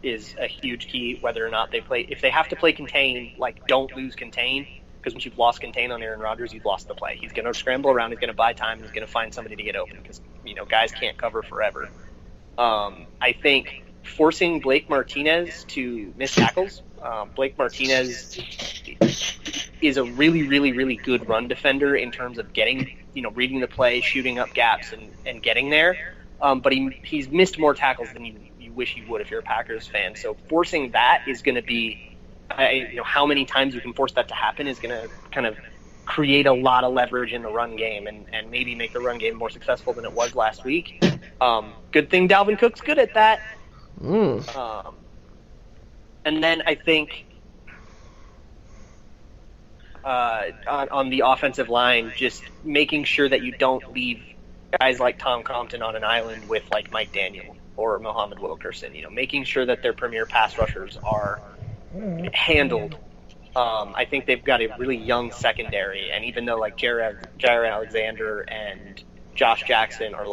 is a huge key, whether or not they play. If they have to play contain, don't lose contain, because once you've lost contain on Aaron Rodgers, you've lost the play. He's going to scramble around, he's going to buy time, and he's going to find somebody to get open, because guys can't cover forever. I think forcing Blake Martinez to miss tackles. Blake Martinez is a really, really, really good run defender in terms of getting, reading the play, shooting up gaps, and getting there. But he's missed more tackles than you wish he would if you're a Packers fan. So forcing that is going to be, how many times you can force that to happen is going to kind of create a lot of leverage in the run game, and maybe make the run game more successful than it was last week. Good thing Dalvin Cook's good at that. And then I think on the offensive line, just making sure that you don't leave guys like Tom Compton on an island with Mike Daniel or Muhammad Wilkerson. Making sure that their premier pass rushers are handled. I think they've got a really young secondary, and even though Jair Alexander and Josh Jackson are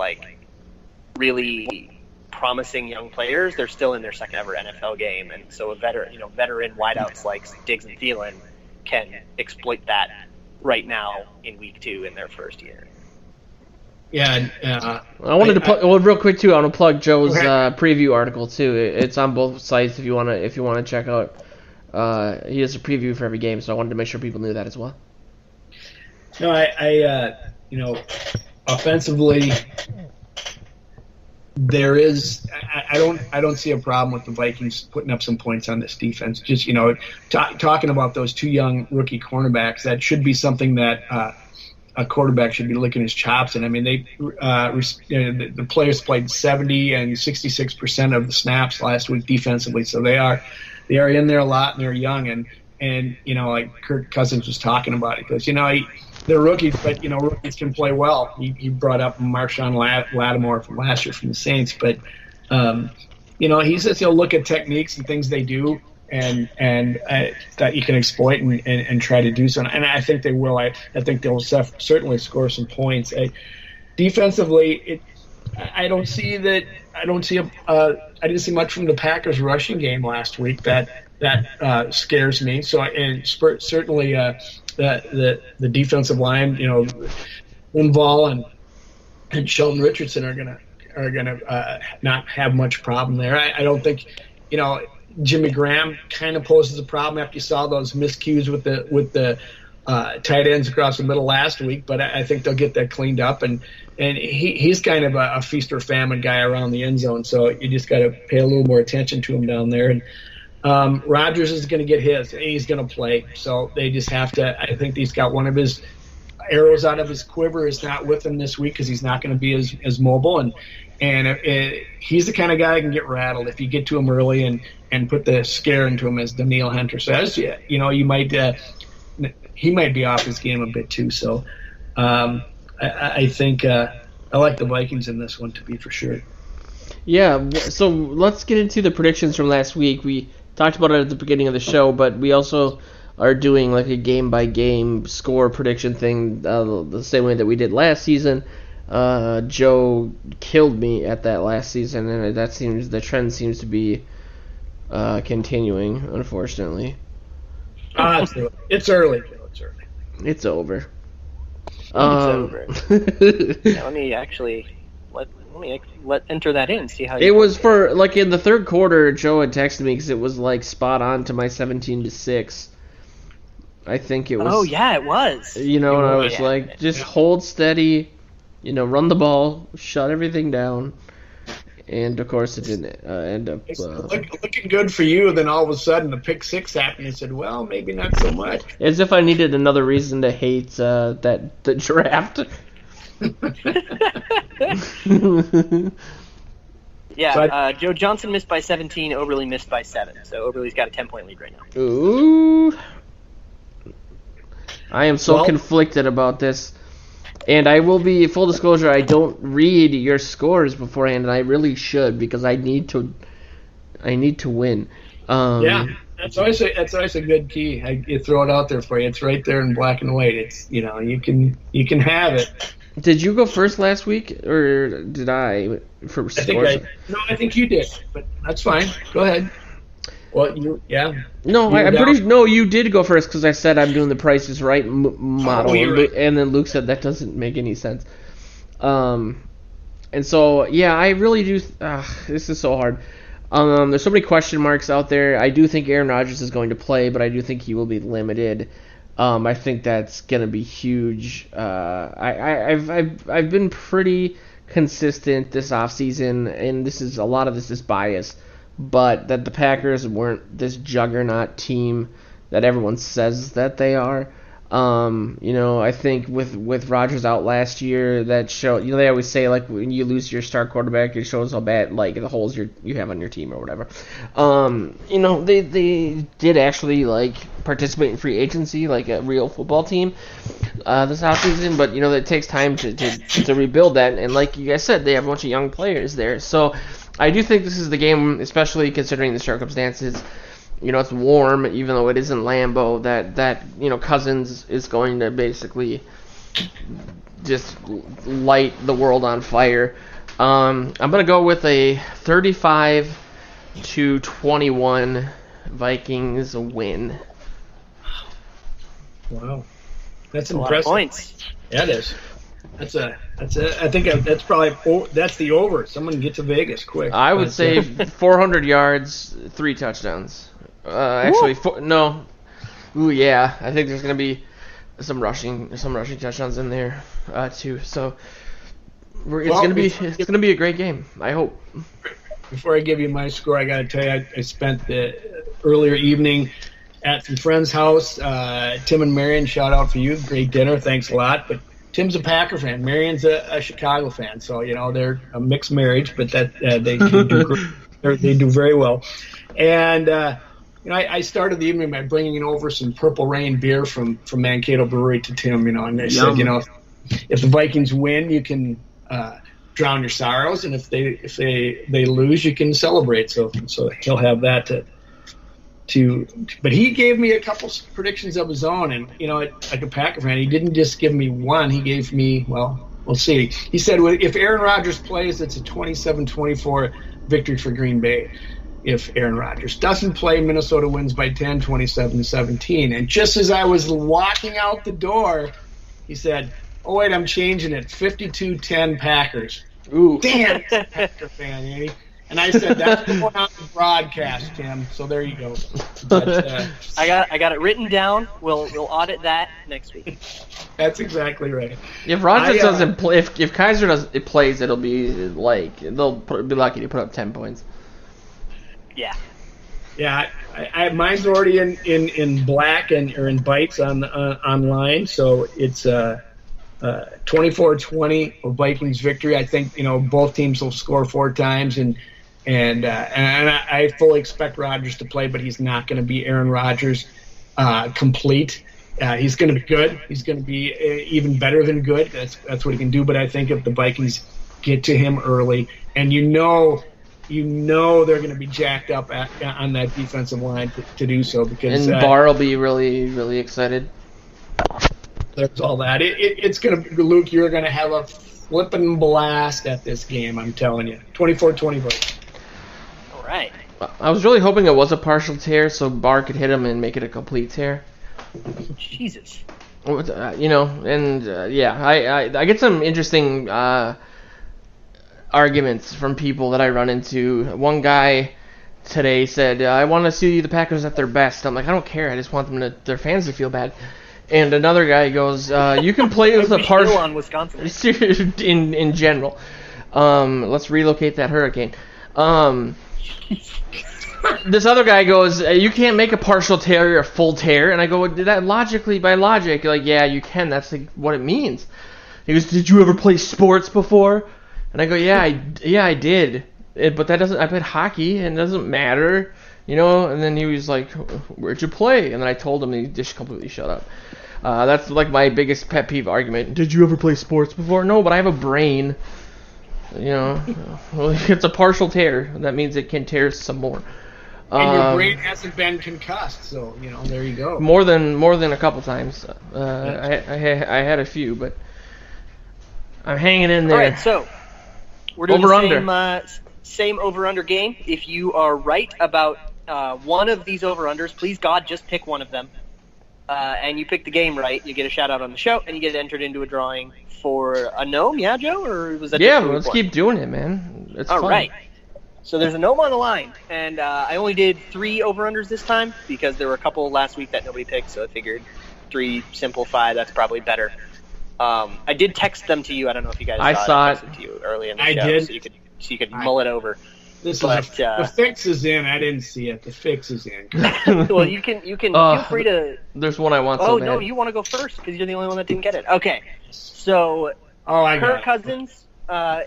really promising young players, they're still in their second ever NFL game, and so a veteran wideouts like Diggs and Thielen can exploit that right now in week 2 in their first year. Yeah, I wanted to plug real quick too. I want to plug Joe's preview article too. It's on both sites if you want to check out. He has a preview for every game, so I wanted to make sure people knew that as well. No, I offensively, there is. I don't see a problem with the Vikings putting up some points on this defense. Just talking about those 2 young rookie cornerbacks, that should be something that a quarterback should be licking his chops. And I mean, the players played 70 and 66% of the snaps last week defensively, so they are in there a lot, and they're young. And like Kirk Cousins was talking about it, because they're rookies, but rookies can play well. He brought up Marshawn Lattimore from last year from the Saints, but he says he'll look at techniques and things they do, and that you can exploit and try to do so. And I think they will. I think they'll certainly score some points. Defensively, I didn't see much from the Packers rushing game last week that scares me. So, and certainly the defensive line, Linval and Sheldon Richardson are gonna not have much problem there. I don't think, Jimmy Graham kind of poses a problem after you saw those miscues with the tight ends across the middle last week, but I think they'll get that cleaned up, and he's kind of a feast or famine guy around the end zone, so you just got to pay a little more attention to him down there. And Rodgers is going to get his, and he's going to play, so they just have to. I think he's got one of his arrows out of his quiver is not with him this week, because he's not going to be as mobile, and he's the kind of guy that can get rattled if you get to him early and put the scare into him, as Danielle Hunter says. You might he might be off his game a bit too. So I think I like the Vikings in this one, to be for sure. Yeah. So let's get into the predictions from last week. We talked about it at the beginning of the show, but we also are doing like a game-by-game score prediction thing the same way that we did last season. Joe killed me at that last season, and the trend seems to be continuing, unfortunately. It's early, Joe. It's early. It's over. It's over. Yeah, let me enter that in. See how it was for like in the third quarter. Joe had texted me because it was like spot on to my 17-6. I think it was. Oh yeah, it was. And I was like, just hold steady, run the ball, shut everything down, and of course it didn't end up. Looking good for you. Then all of a sudden the pick six happened. You said, well, maybe not so much. As if I needed another reason to hate the draft. Yeah, Joe Johnson missed by 17. Oberle missed by 7. So Oberle's got a 10-point lead right now. Ooh. I am so conflicted about this. And I will be, full disclosure, I don't read your scores beforehand, and I really should, because I need to win. Yeah, that's always a good key. You throw it out there for you. It's right there in black and white. It's you can have it. Did you go first last week, or did I? I think you did, but that's fine. Go ahead. Well, No, you did go first because I said I'm doing the Price is Right model, and then Luke said that doesn't make any sense. And so I really do. This is so hard. There's so many question marks out there. I do think Aaron Rodgers is going to play, but I do think he will be limited. I think that's gonna be huge. I've been pretty consistent this offseason, and a lot of this is bias. But that the Packers weren't this juggernaut team that everyone says that they are. I think with Rodgers out last year, that show. They always say like when you lose your star quarterback, it shows how bad like the holes you have on your team or whatever. They did actually like participate in free agency like a real football team this offseason, but it takes time to rebuild that. And like you guys said, they have a bunch of young players there, so. I do think this is the game, especially considering the circumstances. It's warm, even though it is in Lambeau. That Cousins is going to basically just light the world on fire. I'm gonna go with a 35-21 Vikings win. Wow, that's impressive. A lot of points. Yeah, it is. I think that's the over. Someone get to Vegas quick. I would say 400 yards, 3 touchdowns. Actually, no. Ooh, yeah. I think there's gonna be some rushing touchdowns in there too. So it's gonna be a great game. I hope. Before I give you my score, I gotta tell you, I spent the earlier evening at some friend's house. Tim and Marion, shout out for you. Great dinner. Thanks a lot. But Tim's a Packer fan. Marion's a Chicago fan. So, they're a mixed marriage, but that they do very well. And, I started the evening by bringing over some Purple Rain beer from Mankato Brewery to Tim, and I said, if the Vikings win, you can drown your sorrows, and if they lose, you can celebrate. So he'll have that but he gave me a couple predictions of his own, and like a Packer fan, he didn't just give me one. He gave me, we'll see. He said if Aaron Rodgers plays, it's a 27-24 victory for Green Bay. If Aaron Rodgers doesn't play, Minnesota wins by 10, 27-17. And just as I was walking out the door, he said, "Oh wait, I'm changing it. 52-10 Packers." Ooh, damn, Packer fan, eh? And I said, that's going on the broadcast, Tim. So there you go. But, I got it written down. We'll audit that next week. That's exactly right. If Rodgers doesn't play, if Kaiser plays, it'll be like they'll be lucky to put up 10 points. Yeah. Yeah, mine's already in black or in bytes online. So it's 24-20 Vikings victory. I think both teams will score 4 times and I fully expect Rodgers to play, but he's not going to be Aaron Rodgers complete. He's going to be good. He's going to be even better than good. That's what he can do. But I think if the Vikings get to him early, and you know they're going to be jacked up on that defensive line to do so because And Barr will be really, really excited. there's all that. It's going to, Luke, you're going to have a flipping blast at this game, I'm telling you. 24-20. All right. I was really hoping it was a partial tear so Barr could hit him and make it a complete tear. Jesus. You know, and I get some interesting arguments from people that I run into. One guy today said, "I want to see the Packers at their best." I'm like, I don't care. I just want their fans to feel bad. And another guy goes, "You can play with a partial on Wisconsin in general." Let's relocate that hurricane. This other guy goes, "You can't make a partial tear or a full tear," and I go, "That logically, by logic, like, yeah, you can. That's like what it means." He goes, "Did you ever play sports before?" And I go, "Yeah, I did. But that doesn't. I played hockey, and it doesn't matter, you know." And then he was like, "Where'd you play?" And then I told him, and he just completely shut up. That's like my biggest pet peeve argument. Did you ever play sports before? No, but I have a brain. You know, well, it's a partial tear. That means it can tear some more. And your brain hasn't been concussed, so you know there you go. More than a couple times. I had a few, but I'm hanging in there. All right, so we're doing Over-under. the same over-under game. If you are right about one of these over-unders, please God, just pick one of them. And you pick the game right, you get a shout out on the show, and you get entered into a drawing for a gnome. Yeah, Joe, or was that? Yeah, just let's keep doing it, man. It's all fun. right. So there's a gnome on the line, and I only did 3 over-unders this time because there were a couple last week that nobody picked, so I figured 3 simplify. That's probably better. I did text them to you. I don't know if you guys saw I it. texted to you early in the I show, did. so you could mull it over. The fix is in. I didn't see it. The fix is in. Well, you can feel free to. There's one I want so Oh bad. no, you want to go first because you're the only one that didn't get it. Okay, so I got Kirk it. Cousins,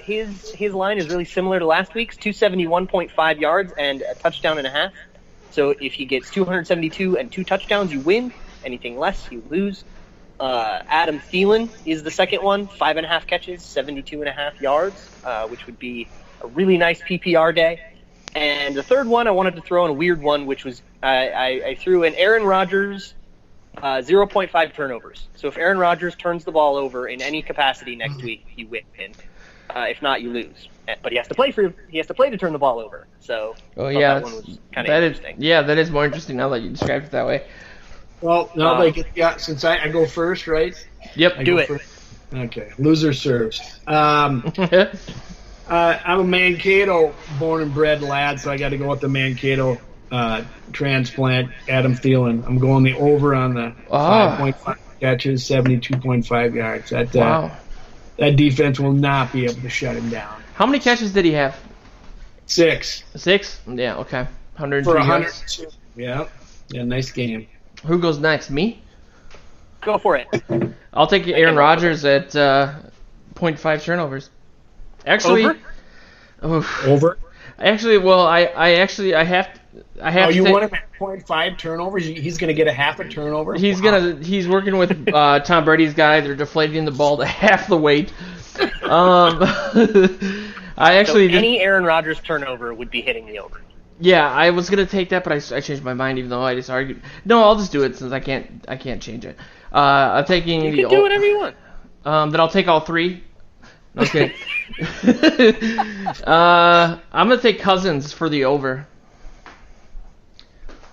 his line is really similar to last week's, 271.5 yards and a touchdown and a half. So if he gets 272 and 2 touchdowns, you win. Anything less, you lose. Adam Thielen is the second one, 5.5 catches, 72.5 yards, which would be a really nice PPR day. And the third one, I wanted to throw in a weird one, which was I threw in Aaron Rodgers, 0.5 turnovers. So if Aaron Rodgers turns the ball over in any capacity next week, you win. If not, you lose. But he has to play to turn the ball over. So yeah, that one was kind of interesting. That is more interesting now that you described it that way. Well, now since I go first, right? Yep, I do go it. First. Okay, loser serves. I'm a Mankato born and bred lad, so I got to go with the Mankato transplant, Adam Thielen. I'm going the over on the 5.5 catches, 72.5 yards. That defense will not be able to shut him down. How many catches did he have? 6. 6? Yeah, okay. 102 For yards. 102. Yeah, nice game. Who goes next? Me? Go for it. I'll take Aaron Rodgers at 0.5 turnovers. Actually, Over? Actually, well, I have to. You want him at 0.5 turnovers? He's going to get a half a turnover? He's working with Tom Brady's guy. They're deflating the ball to half the weight. Any Aaron Rodgers turnover would be hitting the over. Yeah, I was gonna take that, but I changed my mind, even though I just argued. No, I'll just do it since I can't change it. I'm taking. You can do whatever you want. Then I'll take all 3. No, I'm kidding. I'm gonna take Cousins for the over.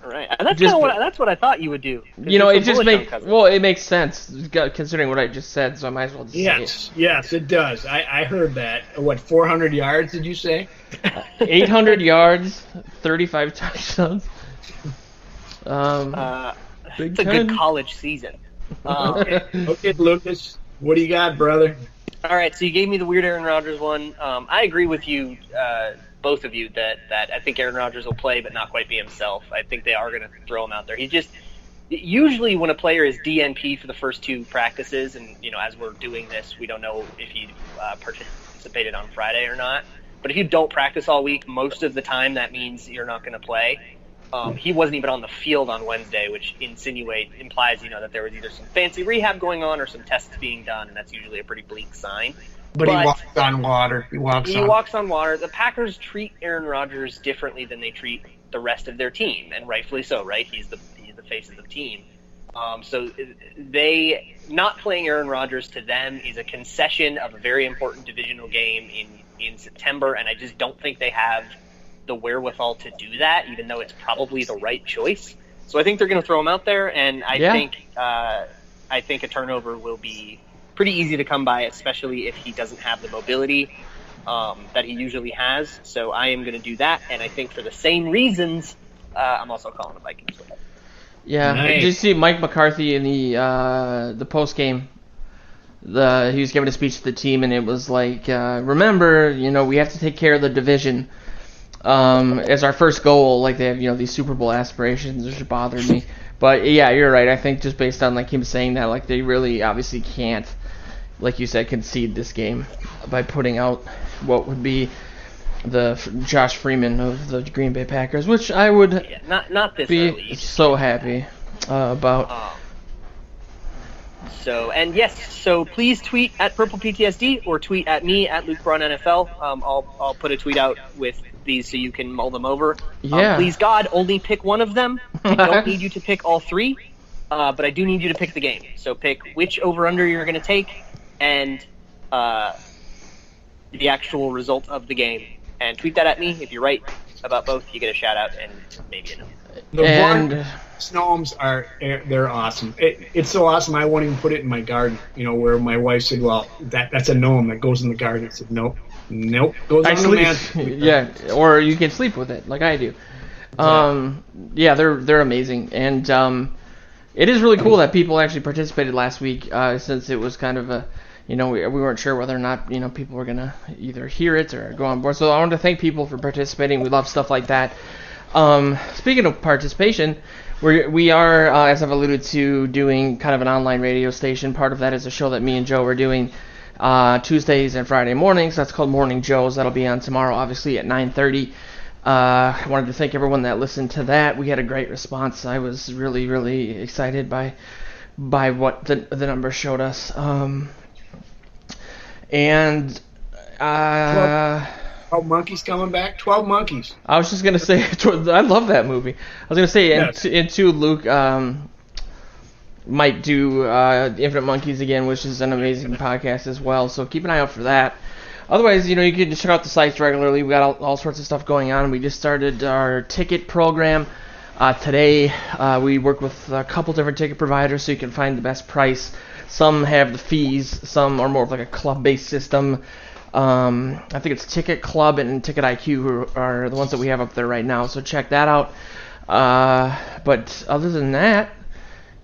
All right, that's what I thought you would do. You know, it just it makes sense considering what I just said, so I might as well just say it. Yes, it does. I heard that. What, 400 yards? Did you say? 800 yards, 35 touchdowns. It's a good college season. Okay, Lucas, what do you got, brother? All right, so you gave me the weird Aaron Rodgers one. I agree with you, both of you, that I think Aaron Rodgers will play but not quite be himself. I think they are going to throw him out there. Usually when a player is DNP for the first 2 practices, and as we're doing this, we don't know if he participated on Friday or not. But if you don't practice all week, most of the time that means you're not going to play. He wasn't even on the field on Wednesday, which implies that there was either some fancy rehab going on or some tests being done, and that's usually a pretty bleak sign. But he walks on water. He walks on water. The Packers treat Aaron Rodgers differently than they treat the rest of their team, and rightfully so, right? He's the face of the team. So they not playing Aaron Rodgers to them is a concession of a very important divisional game in September, and I just don't think they have the wherewithal to do that, even though it's probably the right choice. So I think they're going to throw him out there, and I think a turnover will be pretty easy to come by, especially if he doesn't have the mobility that he usually has. So I am going to do that, and I think for the same reasons, I'm also calling the Vikings. Yeah, nice. Did you see Mike McCarthy in the post game? He was giving a speech to the team, and it was like, remember, we have to take care of the division as our first goal. Like they have, these Super Bowl aspirations, which bothered me. But yeah, you're right. I think just based on like him saying that, like they really obviously can't, like you said, concede this game by putting out what would be the Josh Freeman of the Green Bay Packers, which I would not this be early. so happy about. So please tweet at purplePTSD or tweet at me at LukeBraunNFL. I'll put a tweet out with these so you can mull them over. Yeah. Please God, only pick one of them. I don't need you to pick all three, but I do need you to pick the game. So pick which over-under you're going to take and the actual result of the game. And tweet that at me. If you're right about both, you get a shout-out and maybe a no. The Snows they're awesome. It's so awesome I won't even put it in my garden. Where my wife said, "Well, that's a gnome that goes in the garden." I said, "Nope, goes on the man." Yeah, or you can sleep with it like I do. Yeah, they're amazing, and it is really cool that people actually participated last week since it was kind of a. We weren't sure whether or not people were gonna either hear it or go on board. So I want to thank people for participating. We love stuff like that. Speaking of participation, we are, as I've alluded to, doing kind of an online radio station. Part of that is a show that me and Joe are doing Tuesdays and Friday mornings. That's called Morning Joe's. That'll be on tomorrow, obviously, at 9:30. I wanted to thank everyone that listened to that. We had a great response. I was really, really excited by what the numbers showed us. 12 Monkeys coming back. 12 Monkeys. I was just gonna say, I love that movie. I was gonna say, and two, Luke might do Infinite Monkeys again, which is an amazing podcast as well. So keep an eye out for that. Otherwise, you can check out the sites regularly. We got all sorts of stuff going on. We just started our ticket program today. We work with a couple different ticket providers, so you can find the best price. Some have the fees. Some are more of like a club-based system. I think it's Ticket Club and Ticket IQ who are the ones that we have up there right now. So check that out. But other than that,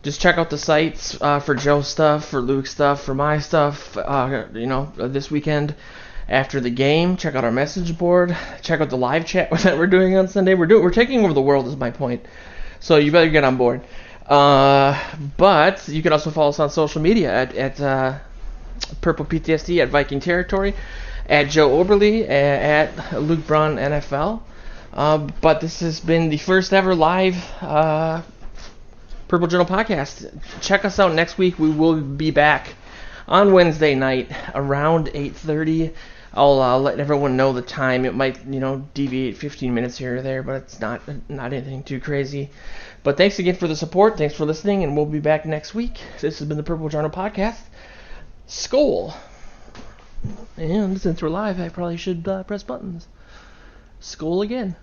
just check out the sites for Joe's stuff, for Luke's stuff, for my stuff. This weekend after the game, check out our message board. Check out the live chat that we're doing on Sunday. We're taking over the world, is my point. So you better get on board. But you can also follow us on social media at purplePTSD, at Viking Territory, at Joe Oberly, at Luke Braun NFL. But this has been the first ever live Purple Journal podcast. Check us out next week. We will be back on Wednesday night around 8:30. I'll let everyone know the time. It might, deviate 15 minutes here or there, but it's not anything too crazy. But thanks again for the support. Thanks for listening, and we'll be back next week. This has been the Purple Journal podcast. Skol. And since we're live, I probably should press buttons. Skol again.